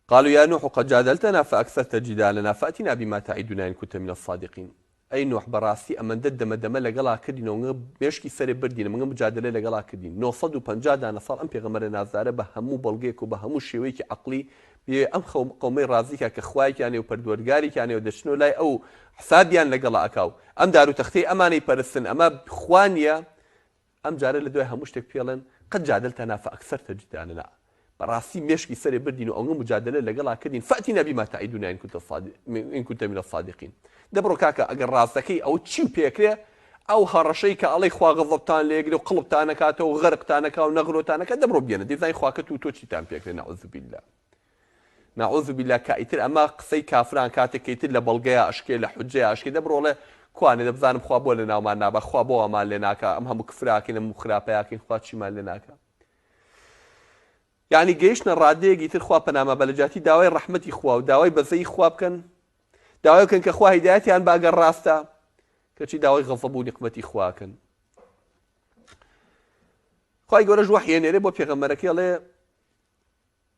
قالوا يا نوح قد جادلتنا فأكثرت جدالنا فأتنا بما تعدنا إن كنت من الصادقين. أي نوح بەڕاستی ئەمەندە دەمە لەگەڵا کردینەوە مێشکی سەرێ بردینە مەگە مجادلە لەگەڵا کردین 950 دانە ساڵ ئەم پێغەمبەرە نازدارە بە هەموو بەڵگەیەک و بە هەموو شێوەیەکی عەقلی بێ ئەم قەومەی ڕازیکە کە خوایەکیانێ و پەروەردگاریکیانێ و دەچنەوە لای ئەو حسابیان لەگەڵا ئەکاو ئەم دار و تەختەی ئەمانەی پەرستن ئەمە خوانیە، ئەم جارە لە دوای هەموو شتێک پێڵێن قد جادلتنا فأكثرت جدالنا، بەڕاستی مێشکی سەرێ بردین و ئەوە مجادلە لەگەڵا کردین فأتنا بما تعدنا إن كنت من الصادقين. دەبڕۆ کاکە ئەگەر ڕاستەکەی ئەو چی پێکرێ ئەو هەڕەشەی کە ئەڵێی خوا غەضەبتان لێگرێ و قڵبتانەکاتەوە و غەرقتانەکە و نەغرۆتانەکە دەبڕۆ بێنە دەیزانی خواکەت و تۆ چیتان پێکرێ نەعوذ بالله کە ئیتر ئەمە قسەی کافران کاتێک کە ئیتر لە بەڵگەیە ئەشکێ لە حوجەیە ئەشکێ دەبڕۆڵێ کوانێ دەبزانم خوا بۆ لە ناومان نابە، خوا بۆ ئەمان لێ ناکە، ئەم هەموو کفراکەین ئەم خراپەیەکەین خوا چیمان لێ ناکە. یعنی گەیشتنە ڕادەیەکی تر خوا پەنامە بەلەجاتی داوای ڕەحمەتی خوا و داوای بەزەی خوا بکەن، داوای بکەن کە خوا هیدایەتیان بە ئەگەر ڕاستە، کەچی داوای غەضەب و نیقمەتی خواکەن. خوای گەورەش وەحیێنێرێ بۆ پێغەمبەرەکەی ئەڵێ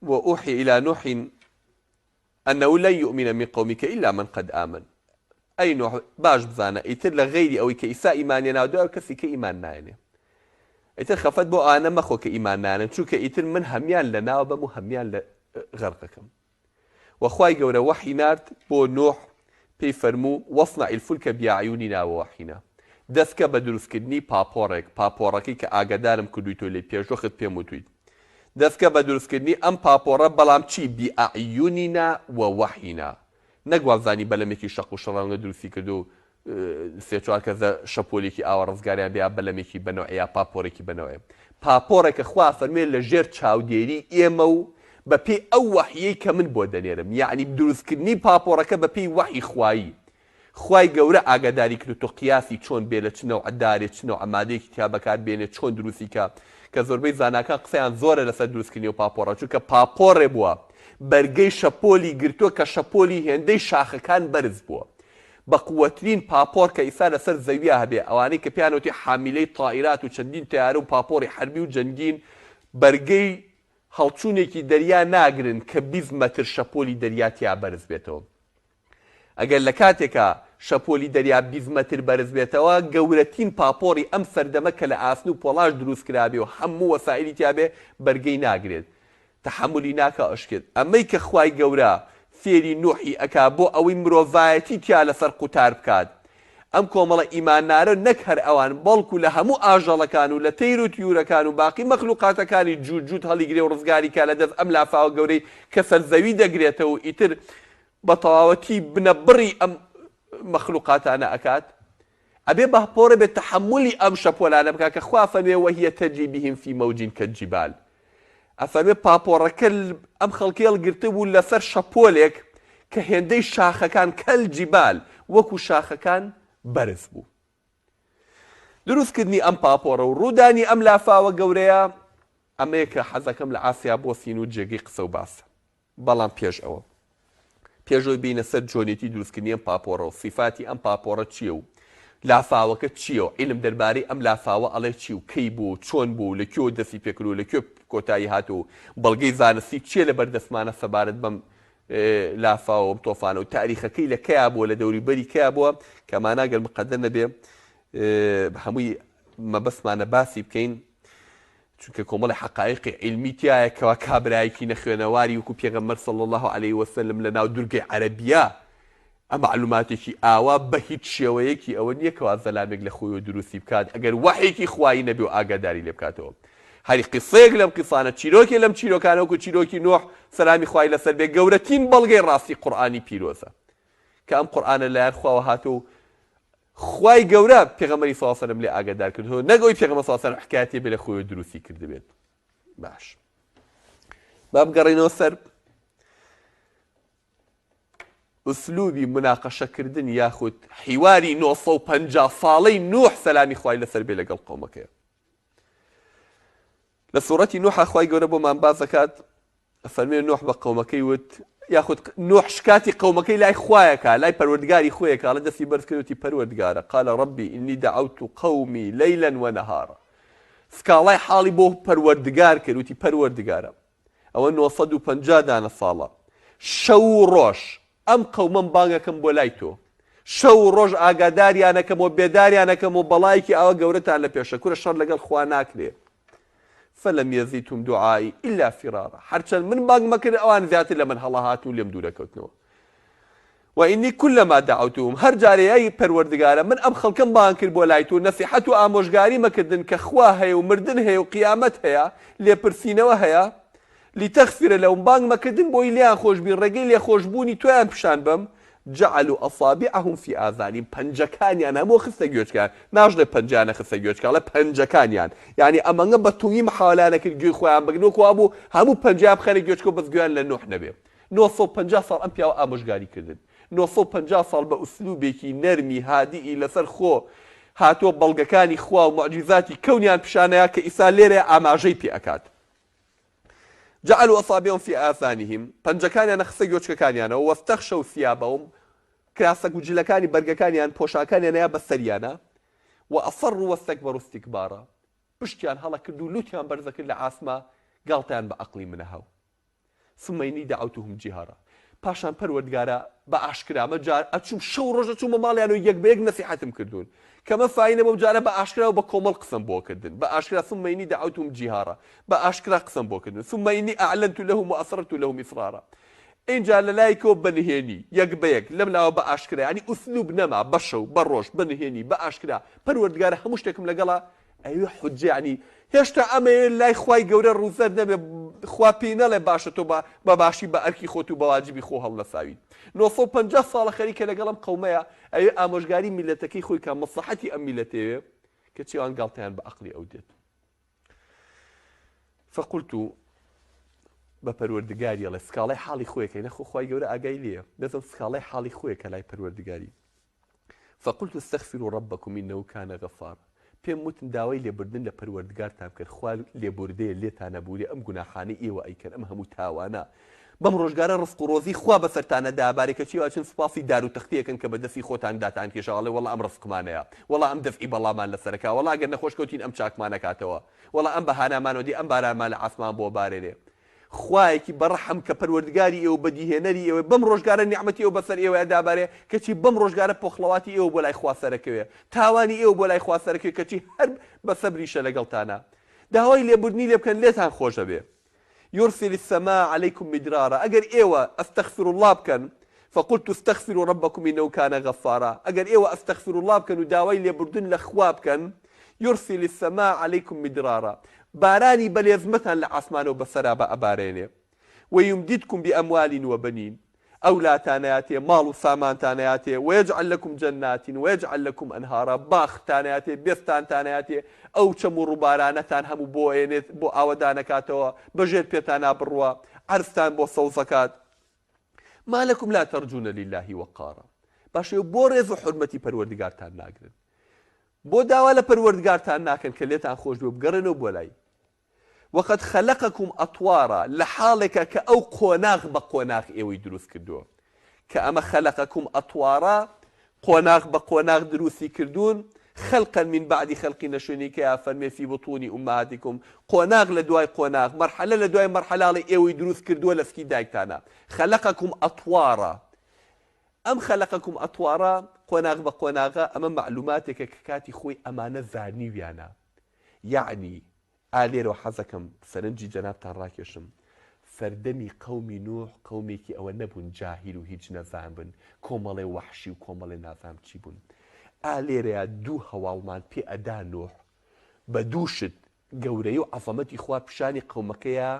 وأوحي إلى نوح أنه لن يؤمن من قومك إلا من قد آمن. أي نوح باش بزانە ئیتر لە غەیری ئەوەی کە ئیسا ئیمانیە ناودووە کەسی کە ئیمان نایەنێ، ئیتر خەفەت بۆ ئانە مەخۆ کە ئیمان نانن چونکە ئیتر من هەمیان لە ناوە بەم و هەمیان لە غەرقەکەم. وەخوای گەورە وەحی نارد بۆ نوح پێی فەرموو وەصنع الفولک بأعیوننا ووحینا، دەستکە بە دروستکردنی پاپۆڕەکەی کە ئاگادارم کردووی تۆ لێ پێشوەخت پێم وتویت، دەستکە بە دروستکردنی ئەم پاپۆڕە بەڵام چی بأعیوننا ووحینا، نەگوازانی بەلەمێکی شەق و شەڕانگە دروستی کرد و سێ چوار کەسە شەپۆلێکی ئاوە ڕزگاریان بیا بەلەمێکی بنەوە یا پاپۆڕێکی بنەوەی پاپۆڕێکە خوا فەرمێ لە ژێر چاودێری ئێمە و بە پێی ئەو وەحیەی کە من بۆ دەنێرم، یعنی دروستکردنی پاپۆڕەکە بە پێی وەحی خوایی. خوای گەورە ئاگاداری کرد و تۆ قیاسی چۆن بێ لە چنەوە عەدارێ چنەوە ئەمادەیەکی تیا بەکار بێنێ چۆن دروستی کە کە زۆربەی زاناکان قسەیان زۆرە لەسەر دروستکردنی و پاپۆڕە چونکە پاپۆڕێ بووە بەرگەی شەپۆلی گرتووە کە شەپۆلی هێندەی شاخەکان بەرز بووە بە قووەترین پاپۆڕ کە ئیسا لەسەر زەویە هەبێ، ئەوانەی کە پیانەوتی حامیلەی تائیرات و چەندین تیارە و پاپۆڕی حەربی و جەنگین بەرگەی هەڵچوونێکی دەریا ناگرن کە 20 مەتر شەپۆلی دەریاتیا بەرز بێتەوە. ئەگەر لە کاتێکە شەپۆلی دەریا 20 مەتر بەرز بێتەوە گەورەترین پاپۆڕی ئەم سەردەمە کە لە ئاسن و پۆڵاش دروست کرابێ و هەموو وەسائلی تیابێ بەرگەی ناگرێت، تەحملی ناکە ئەشکێت. ئەمەی کە خوای گەورە فێری نوحی ئەکا بۆ ئەوەی مرۆڤایەتی تیا لەسەر قوتار بکات، ئەم کۆمەڵە ئیماننارە نەک هەر ئەوان بەڵکو لە هەموو ئاژەڵەکان و لە تەیر و تیورەکان و باقی مەخلوقاتەکانی جووت هەڵیگرێ و ڕزگاری کا لە دەست ئەم لافاوە گەورەی کە سەرزەوی دەگرێتەوە و ئیتر بە تەواوەتی بنە بڕی ئەم مەخلوقاتانە ئەکات، ئەبێ باپۆڕە بێت تەحملی ئەم شەپۆلانە بکات کە خوا فەرمێ وهي تجري بهم في موج كالجبال. ئەفەرمێ پاپۆڕەکە ئەم خەڵکی هەڵگرتە بوو لەسەر شەپۆلێک کە هێندەی شاخەکان کەلجیبال وەکو شاخەکان بەرز بوو. دروستکردنی ئەم پاپۆڕە و ڕوودانی ئەم لافاوە گەورەیە ئەمەیە کە حەزەکەم لە ئاسیا بۆ سین و جێگەی قسە و باسە. بەڵام پێشەوەی بینە سەر جۆنێتی دروستکردنی ئەم پاپۆرە و سیفاتی ئەم پاپۆرە چییە و لافاوەکە چییە و عیلم دەربارەی ئەم لافاوە ئەڵێ چی و کەی بوو چۆن بوو لە کێوە دەستی پێکرد و لە کوێ کۆتایی هاتوو بەڵگەی زانستی چیە لە بەردەستمانە سەبارەت بەم لافاوە تۆفانە و تاریخەکەی لە کەیا بووە لە دەوری بەری کەیا بووە کە ماناگەر مقەدەر نەبێ هەمووی مەبەستمانە باسی بکەین چونکە کۆمەڵی حقایقی علمی تایە کەوا کابرایەکی نەخوێنەواری وەکو پێغەمبەر صلی الله عليه وسلم لە ناو دورگەی عەرەبیە ئەم معلوماتێکی ئاوا بە هیچ شێوەیەکی ئەوە نییە کەوا زەلامێک لە خۆیەوە دروستی بکات ئەگەر وحیێکی خوایی نەبێ و ئاگاداری لێ بکاتەوە هەری قسەیەک لەم قسانە چیرۆکی لەم چیرۆکانە وەکو چیرۆکی نوح سەلامی خوای لەسەر بێ گەورەترین بەڵگەی ڕاستی قورئانی پیرۆزە کە ئەم قورئانە لایەن خواوە هاتوو خوای گەورە پێغەمبەری صلی الله علیه و سلم لێ ئاگادار کردەوە نەگەوەی پێغەمبەر صلی الله علیه و سلم حکایەتی بێ لە خۆیەوە دروستی کردبێت باش با بگەڕێنەوە سەر ئوسلوبی مناقەشەکردن یاخود حیواری 950 ساڵەی نوح سەلامی خوای لەسەر بێ لەگەڵ قەومەکەیە لە سوورەتی نوح خوای گەورە بۆمان باس دەکات فەرمێ نوح بە قەومەکەی وت یاخود نوح شکاتی قەومەکەی لای خوایەکە لای پەروەردگاری خۆیەکە لە دەستی بەرز کردوتی پەروەردگارە قال ربي إني دعوت قومي ليلا ونهارا سکاڵای حاڵی بۆ پەروەردگار کردوتی پەروەردگارە ئەوە 950 دانە ساڵە شەو ڕۆژ ئەم قەومەم بانگەکەم بۆ لای تۆ شەو ڕۆژ ئاگاداریانەکەم و بێداریانەکەم و بەڵایەکی ئەوە گەورەتان لە پێشە کورە شەڕ لەگەڵ خوا ناکرێ فلم يزيدهم دعائي إلا فرارا حرچەند من بانگ مەکرد ئەوان زیاتر لە من هەڵا هاتوو لێم دوور دەکەوتنەوە وإني كلما دعوتهم هەر جارێ ئەی پەروەردگارە من ئەم خەڵکەم بانگ کرد بۆ لای تۆ نەسیحەت و ئامۆژگاری مەکردن کە خوا هەیە و مردن هەیە و قیامەت هەیە لێپرسینەوە هەیە لتەغفرە لەوم بانگ مەکردن بۆی لیان خۆشببین ڕێگەی لێ خۆشببوونی تۆیان پیشان بم جعلوا أصابعهم في آذانهم پەنجەکانیان هەموو خستە گوێچکان ناژڵێ پەنجیانە خستە گوێچکان لە پەنجەکانیان یعنی ئەمەنگە بە تووی محاولانە کرد گوێی خۆیان بگنەوە بوو هەموو پەنجیان بخەنە گوێچکە و بەس گویان لە نوح نەبێ 950 ساڵ ئەم پیاوە ئامۆژگاری کردن 950 ساڵ بە ئوسلوبێکی نەرمی هادیئی لەسەر خۆ هاتووە بەڵگەکانی خوا و معجزاتی کەونیان پیشانەیە کە ئیسا لێرە ئاماژەی پێ ئەکات جعلوا أصابعهم في آذانهم پەنجەکانیان خستە گوێچکەکانیانەوە واستغشوا ثيابهم کراسە گوجلەکانی بەرگەکانیان پۆشاکانیان یا بەسەریانە وأصروا واستكبروا استكبارا پشتیان هەڵە کرد و لوتیان بەرزەکرد لە ئاسما گاڵتەیان بە عەقڵی منەهاو ثم إني دعوتهم جهارا پاشان پەروەردگارە بە ئاشکرا جار ئەچوم شەو ڕۆژە چوومە ماڵیان و یەک بە یەک نەسیحەتم کردوون کەمە فاینە بەم جارە بە ئاشکرا و بە کۆمەڵ قسەم بۆ کردن بە ئاشکرا ثم إني دعوتهم جهارا بە ئاشکرا قسەم بۆ کردن ثم إني أعلنت لهم وأسررت لهم إسرارا اینجا لە لایکەوە بەنهێنی یەک بە یەک لەم لاوە بە ئاشکرا ینی ئوسلوب نەما بە شەو بە ڕۆژ بەنهێنی بە ئاشکرا پەروەردگارە هەموو شتێکم لەگەڵا ئەوێ حجە ینی هێشتا ئەمەیە لای خوای گەورە ڕووزەر نەبێ خوا پێی نەڵێ باشە تۆ بە باشی بە ئەرکی خۆت و بە واجبی خۆ هەڵنەساوین 950 ساڵە خەریکە لەگەڵم قەومەیە ئەوێ ئامۆژگاری میلەتەکەی خۆی کە مەسلحەتی ئەم میلەتەیە کە چیوان گاڵتەیان بە عەقڵی ئەو دێت فقلت بە پەروەردگاری ئەڵێ سکاڵای حاڵی خۆیەکەی نەخۆ خوای گەورە ئاگای لێیە دەزم سکاڵای حاڵی خۆیەکە لای پەروەردگاری فقلت استغفروا ربكم إنه كان غفارا پێم وتن داوای لێبوردن لە پەروەردگارتان کرد خوا لێبوردەیە لێتانە بوورێ ئەم گوناحانەی ئێوە ئەیکەن ئەم هەموو تاوانە بەم ڕۆژگارە ڕزق و ڕۆزی خوا بەسەرتانە دابارێ کە چیوا چەند سوپاسی دار و تەختەیەکن کە بەدەستی خۆتان داتان کێشاڵێ وەڵا ئەم ڕزقمانەیە وەڵا ئەم دەفعی بەڵامان لەسەرەکە وەڵا ئەگەر نەخۆش کەوتین ئەم چاکمانەکاتەوە وەڵا ئەم بەهانەمانەوە دی ئەم بارانمان لە ئاسمان بۆ بارێنێ خوایەکی بەڕەحم کە پەروەردگاری ئێوە بەدیهێنەری ئێوە بەم ڕۆژگارە نیعمەتی ئێوە بەسەر ئێوە دابارێ کەچی بەم ڕۆژگارە پۆخڵەواتی ئێوە بۆ لای خوا سەرەکەوێ تاوانی ئێوە بۆ لای خوا سەرەکەوێ کەچی هەر بە سەبریشە لەگەڵتانە داوای لێبوردنی لێ بکەن لێتان خۆشە بێ يرسل السماء عليكم مدرارا اگر ايوه استغفر الله بكن فقلت استغفروا ربكم انه كان غفارا اگر ايوه استغفر الله بكن وداوي لبردن لخواب كن يرسل السماء عليكم مدرارا باراني بليزمتان لعثمان وبسرابا اباريني ويمددكم باموال وبنين اولاتانياتي مال سامانتانياتي ويجعل لكم جنات ويجعل لكم انهارا باختانياتي بستانتانياتي ئەو چەم و ڕووبارانەتان هەموو بۆ ئێنێت بۆ ئاوەدانەکاتەوە بەژێر پێتان بڕوە عەرزتان بۆ سەوزەکات ما لەکم لا تەرجونە لله وەقارا باشە بۆ ڕێز و حورمەتی پەروەردگارتان ناگرن بۆ داوا لە پەروەردگارتان ناکەن کە لێتان خۆش بێ بگەڕێنەوە بۆ لای وقد خلقكم أطوارا لحالك كأو قوناغ بقوناغ إيوي دروس كردو كأما خلقكم أطوارا قوناغ بقوناغ دروسي كردون خلقا من بعد خلق نشونيك فرمي في بطون أمهاتكم قوناغ لدواي قوناغ مرحلة لدواي مرحلة لإيوي دروس كردو لسكي دايكتانا خلقكم أطوارا أم خلقكم أطوارا قوناغ بقوناغا أما معلوماتك ككاتي خوي أمانة زاني ويانا يعني ئالێرەوە حەزەکەم سەرنجی جەنابتان ڕاکێشم فەردەمی قەومی نوح قەومێکی ئەوە نەبوون جاهیل و هیچ نەزان بن کۆمەڵێ وەحشی و کۆمەڵێ نازام چی بوون ئالێرەیە دوو هەواڵمان پێ ئەدا نوح بە دووشت گەورەی و عەزەمەتی خوا پیشانی قەومەکەیە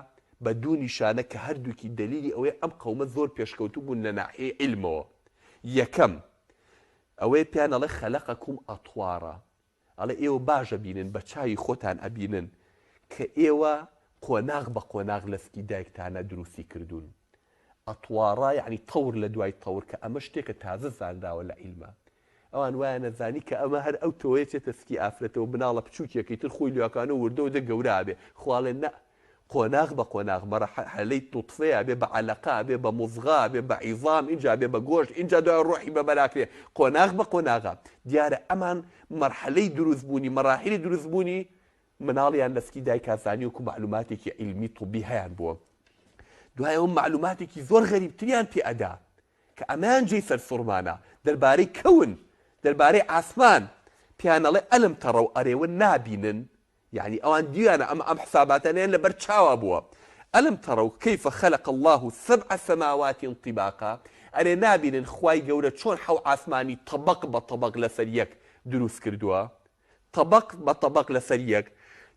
بە دوو نیشانە کە هەردووکی دەلیلی ئەوەیە ئەم قەومە زۆر پێشکەوتوو بوون لە ناحیەی عیلمەوە یەکەم ئەوەیە پێیان ئەڵێ خەلەقەکوم ئەطوارا ئەڵێ ئێوە باشە بینن بە چاوی خۆتان ئەبینن کە ئێوە قۆناغ بە قۆناغ لەسکی دایکتانە دروستی کردوون ئەطوارا یعنی تەور لە دوای تەور کە ئەمە شتێکە تازە زانراوە لە عیلمە ئەوان وایە نەزانی کە ئەمە هەر ئەو تۆیە چێتە سکی ئافرەتەوە بناڵە بچووکێکی تر خۆی لێوەکانە وردە و دە گەورە بێ خواڵێن نە قۆناغ بە قۆناغ مەرحەلەی توطفەیە بێ بە عەلەقا بێ بە مزغا بێ بە عیزام اینجا بێ بە گۆشت اینجا دوای ڕۆحی بە بەراکرێ قۆناغ بە قۆناغا دیارە ئەمان مەرحەلەی دروستبوونی مەراحیلی دروستبوونی مناڵیان لەسکی دایکازانی وکو معلوماتێکی عیلمی طبی هەیان بووە دوای ئەو معلوماتێکی زۆر غەریبتریان پێ ئەدا کە ئەمان جێی سەرسوڕمانە دەربارەی کەون دەربارەی ئاسمان پیان ئەڵێ ئەلم تەڕەو ئەرێوە نابینن يعني ئەوان دیانە ئەم حساباتانیان لەبەر چاوە بووە ئەلم تەڕەو كيف خلق الله 7 سماوات طباقا ئەرێ نابینن خوای گەورە چۆن حەو ئاسمانی طبق بە طبق لەسەر یەک دروست کردووە طبق بە طبق لەسەر یەک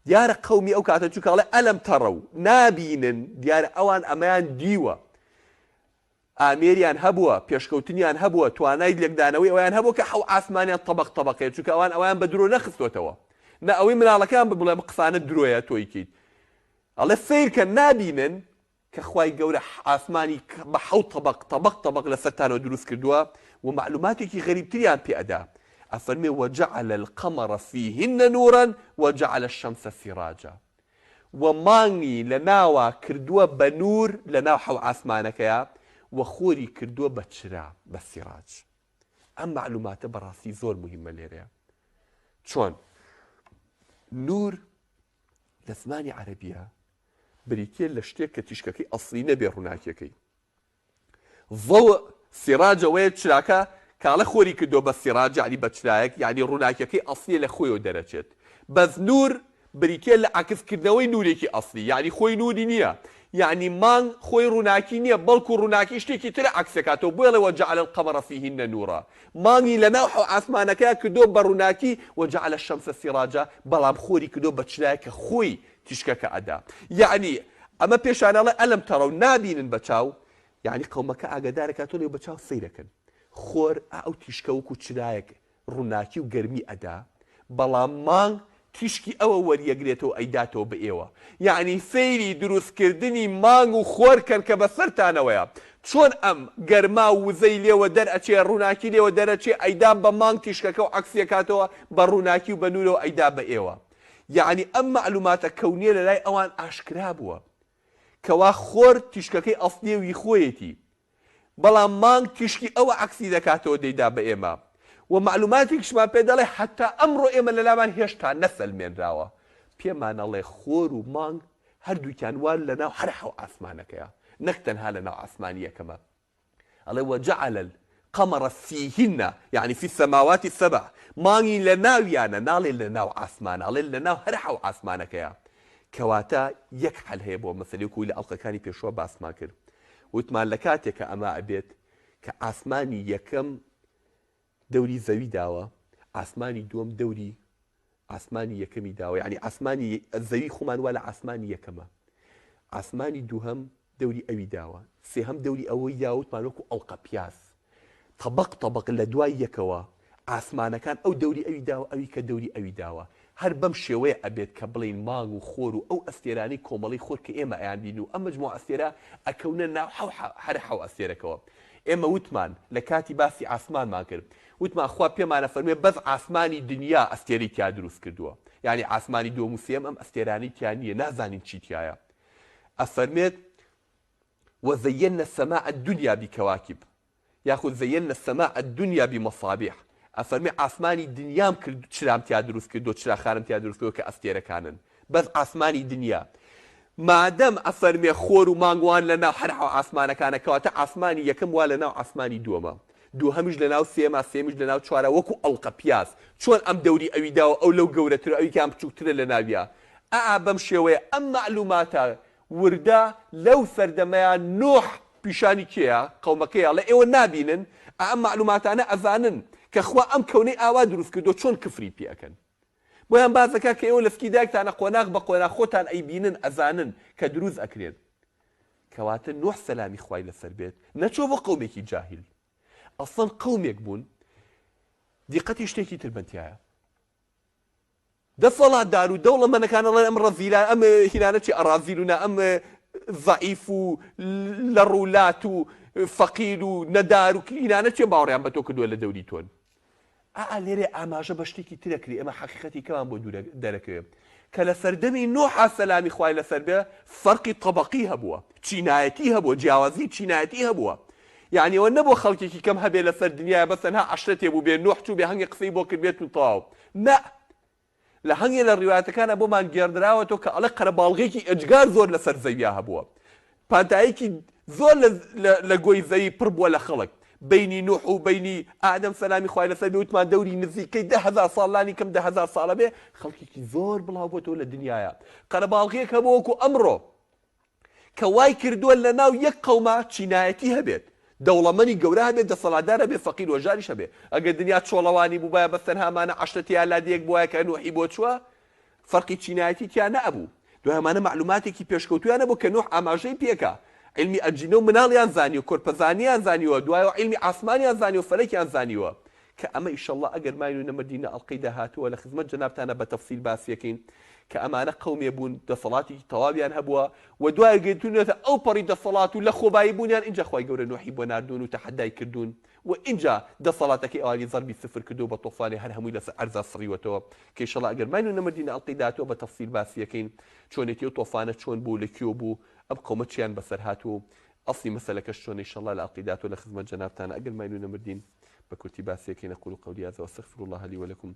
دیارە قەومی ئەو کاتە چووکە ئەڵێ ئەلم تەڕەو نابینن دیارە ئەوان ئەمەیان دیوە ئامێریان هەبووە پێشکەوتنیان هەبووە توانای لێکدانەوەی ئەویان هەبووە کە حەو ئاسمانیان طبق طبقەیە چونکە ئەوان بە درۆ نەخستوتەوە نە ئەوەی مناڵەکان بڵێ قسانە درۆیە تۆیکیت ئەڵێ فێرکە نابینن کە خوای گەورە ئاسمانی بە حەو طبق لەسەرتانەوە دروست کردووە و معلوماتێکی غەریبتریان پێ ئەدا ئەفەرمێ وجعل القمر فيهن نورا وجعل الشمس سراجا ومانگی لەناوە کردووە بە نور لەناو حەو ئاسمانەکەیە و خۆری کردووە بە چرا بە سیراج ئەم معلوماتە بەڕاستی زۆر مهمە لێرەیە چۆن نور لە زمانی عەرەبیە بریتیە لە شتێک کە تیشکەکەی ئەسڵی نەبێ ڕووناکیەکەی ضەو سیراجەوەیە چراکە کاڵە خۆری کردو بە سیراج یعنی بە چرایەک یعنی ڕووناکیەکەی ئەسڵیە لە خۆیەوە دەرەچێت بەس نور بریتیە لە عەکسکردنەوەی نورێکی ئەسڵی یعنی خۆی نوری نییە یعنی مانگ خۆی ڕووناکی نییە بەڵکو ڕووناکی شتێکی ترە عەکسەکاتەوە بۆیڵێ وجعل القمر فيهن نورا مانگی لەناو ئاسمانەکەیە کردو بە ڕووناکی وجعل الشمس سراجا بەڵام خۆری کردو بە چرایەکە خۆی تیشکەکە ئەدا یعنی ئەمە پێشانەڵێ ئەلم تەڕەو نابینن بە چاو یعنی قەومەکە ئاگادارەکاتۆ لێ بە چاو سەیرەکەن خۆر ئەو تیشکە وەکو چرایەک ڕووناکی و گەرمی ئەدا بەڵام مانگ تیشکی ئەوە وەریەگرێتەوە ئەیداتەوە بە ئێوە یعنی سەیری دروستکردنی مانگ و خۆرکەن کە بەسەرتانەوەیە چۆن ئەم گەرما و وزەی لێوە دەرئەچێ ڕووناکی لێوە دەرەچێ ئەیدا بە مانگ تیشکەکە و عەکسیەکاتەوە بە ڕووناکی و بە نورەوە ئەیدا بە ئێوە یعنی ئەم معلوماتە کەونیە لە لای ئەوان ئاشکرا بووە کەوا خۆر تیشکەکەی ئەسڵیەوی خۆیەتی بەڵام مانگ تیشکی ئەوە عەکسی دەکاتەوە دەیدا بە ئێمە و معلوماتێکشمان پێ دەڵێ حتا ئەمڕۆ ئێمە لە لامان هێشتا نەسەلمێنراوە پێمان ئەڵێ خۆر و مانگ هەردووکیان وان لەناو هەر حەو ئاسمانەکەیە نەک تەنها لەناو ئاسمانی یەکەمە ئەڵێ وجعل القمر فيهن يعني في السماوات السبع مانگی لە ناویانە ناڵێ لەناو ئاسمانە ئەڵێ لەناو هەر حەو ئاسمانەکەیە کەواتە یەک حەل هەیە بۆ مەسەلەی لە ئەڵقەکانی پێشوە باسمان کرد وتمان لە کاتێکە ئەمە ئەبێت کە ئاسمانی یەکەم دەوری زەوی داوە ئاسمانی دووەم دەوری ئاسمانی یەکەمی داوە یعنی ئاسمانی زەوی خۆمان وا لە ئاسمانی یەکەمە ئاسمانی دووهەم دەوری ئەوی داوە سێهەم دەوری ئەوەی داوتمان وەکو ئەڵقە پیاس طبق لە دوای یەکەوە ئاسمانەکان ئەو دەوری ئەوی داوە ئەوی کە دەوری ئەوی داوە هەر بەم شێوەیە ئەبێت کە بڵین مانگ و خۆر و ئەو ئەستێرانی کۆمەڵی خۆر کە ئێمە ئەیان بین و ئەم مەجموعە ئەستێرە ئەکەونە ناو هەر حەو ئەستێرەکەوە ئێمە وتمان لە کاتی باسی ئاسمانمان کرد وتمان خوا پێمانە فەرموێ بەس ئاسمانی دنیا ئەستێرەی تیا دروست کردووە یعنی ئاسمانی دووەم و سێم ئەم ئەستێرانەی تیان نییە نازانین چی تایە ئەفەرمێت وزينا السماء الدنيا بكواكب ياخذ زينا السماء الدنيا بمصابيح ئەفەرمێ ئاسمانی دنیام کرد چرام تیا دروست کردو چرا خارم تیا دروست کردو کە ئەستێرەکانن بەس ئاسمانی دنیا مادەم ئەفەرمێ خۆر و مانگوان لەناو هەرحەو ئاسمانەکانە کەواتە ئاسمانی یەکەم وا لەناو ئاسمانی دووەمە دووهەمیش لەناو سێمە سێمیش لەناو چوارە وەکو ئەڵقە پیاس چۆن ئەم دەوری ئەویداوە ئەو لەو گەورەتر ئەویان بچووکترە لە ناویە بەم شێوەیە ئەم معلوماتە وردا لەو سەردەمەیان نوح پیشانی کێیە قەومەکەیە لە ئێوە نابینن ئەم معلوماتانە ئەزانن کە خوا ئەم کەونەی ئاوا دروست کردو چۆن کفری پێەکەن بۆیان بازەکە کە ئێوە لەسکی دایکتانە قۆناغ بە قۆنا خۆتان ئەیبینن ئەزانن کە دروست ئەکرێن کەواتە نوح سەلامی خوای لەسەر بێت نەچۆ بۆ قەومێکی جاهیل ئەسڵەن قەومێک بوون دیقەتی شتێکی تر بنتیایە دەسەڵاتدار و دەوڵەمەندەکان ئەڵێن ئەم ڕەزیلان ئەم هینانەتی ئەڕازیلونە ئەم ضعیف و لە ڕوولات و فەقیر و نەدار و هینانە چێ باوەڕیان بە تۆ کردووە لە دەوری تۆن لێرێ ئاماژە بە شتێکی ترەکری ئەمە حەقیقەتی کەمان بۆ دەرەکەوێت کە لە سەردەمی نوح سەلامی خوای لەسەر بێ فەرقی طەبەقی هەبووە چینایەتی هەبووە جیاوازی چینایەتی هەبووە یعنی ئەوە نەبووە خەڵکێکی کەم هەبێ لەسەر دنیای بەس تەنها عەشرە تێبوو بێ نوح چوو بێ هەنگی قسەی بۆ کرد بێت و تەواو نە لە هەنگێ لە ڕیواتەکانە بۆمان گێڕدراوەتەوە کە ئەڵێ قەرەباڵغێکی ئەجگار زۆر لەسەر زەویا هەبووە پانتایەکی زۆر لە گۆی زەوی پڕ بووە لە خەڵک بینی نوح و بینی ئادەم سەلامی خوای لەسەر بێ وتمان دەوری نزیکەی 10,000 ساڵانی کەم 10,000 ساڵە بێ خەڵکێکی زۆر بڵاو بۆتەوە لە دنیایە قەرەباڵغێک هەبووە وەکو ئەمڕۆ کە وای کردووە لە ناو یەک قەومە چینایەتی هەبێت دەوڵەمەنی گەورە هەبێت دەسەڵاتدار هەبێت فەقیر وەژاریش هەبێت ئەگەر دنیا چۆڵەوانی بووبایە بەس تەنهامانە عەشرەتیان لادیەک بووایە کە نوحی بۆ چووە فەرقی چینایەتی تیان نەبوو دوایمانە معلوماتێکی پێشکەوتویانە بۆ کە نوح ئاماژەی پێکە علمی ئەجینە و مناڵیان زانیوە کۆرپەزانیان زانیوە دوایەوە علمی ئاسمانیان زانیوە فەلەکیان زانیوە کە ئەمە ئیشەڵڵا ئەگەر ماین و نەمەدینە ئەڵقەی داهاتووە لە خزمەت جەنابتانە بە تەفسیل باسیەکەین کە ئەمانە قەومێ بوون دەسەڵاتی تەواویان هەبووە و دوای گەیتونێتە ئەو پەڕی دەسەڵات و لە خۆبایی بوونیان اینجا خوای گەورە نوحی بۆ ناردوون و تەحەدای کردوون و اینجا دەسەڵاتەکەی ئەوانی زەربی سفر کردو بە تۆفانی هەر هەمووی لەسەر عەرزا سڕیوەتەوە کە ئیشەڵڵا ئەگەر ماین و نەمەدینە ئەڵقەی داهاتووە بە تەفسیل باسیەکەین چۆنێتی و تۆفانە چۆن بوو لەکوێ بوو ئەم قەومە چیان بەسەر هاتووە أصلي مسألة كشون إن شاء الله العقيدات ولا خدمة جنابتنا أقل ما ينون مردين بكتي باسيكين أقول قولي هذا واستغفر الله لي ولكم.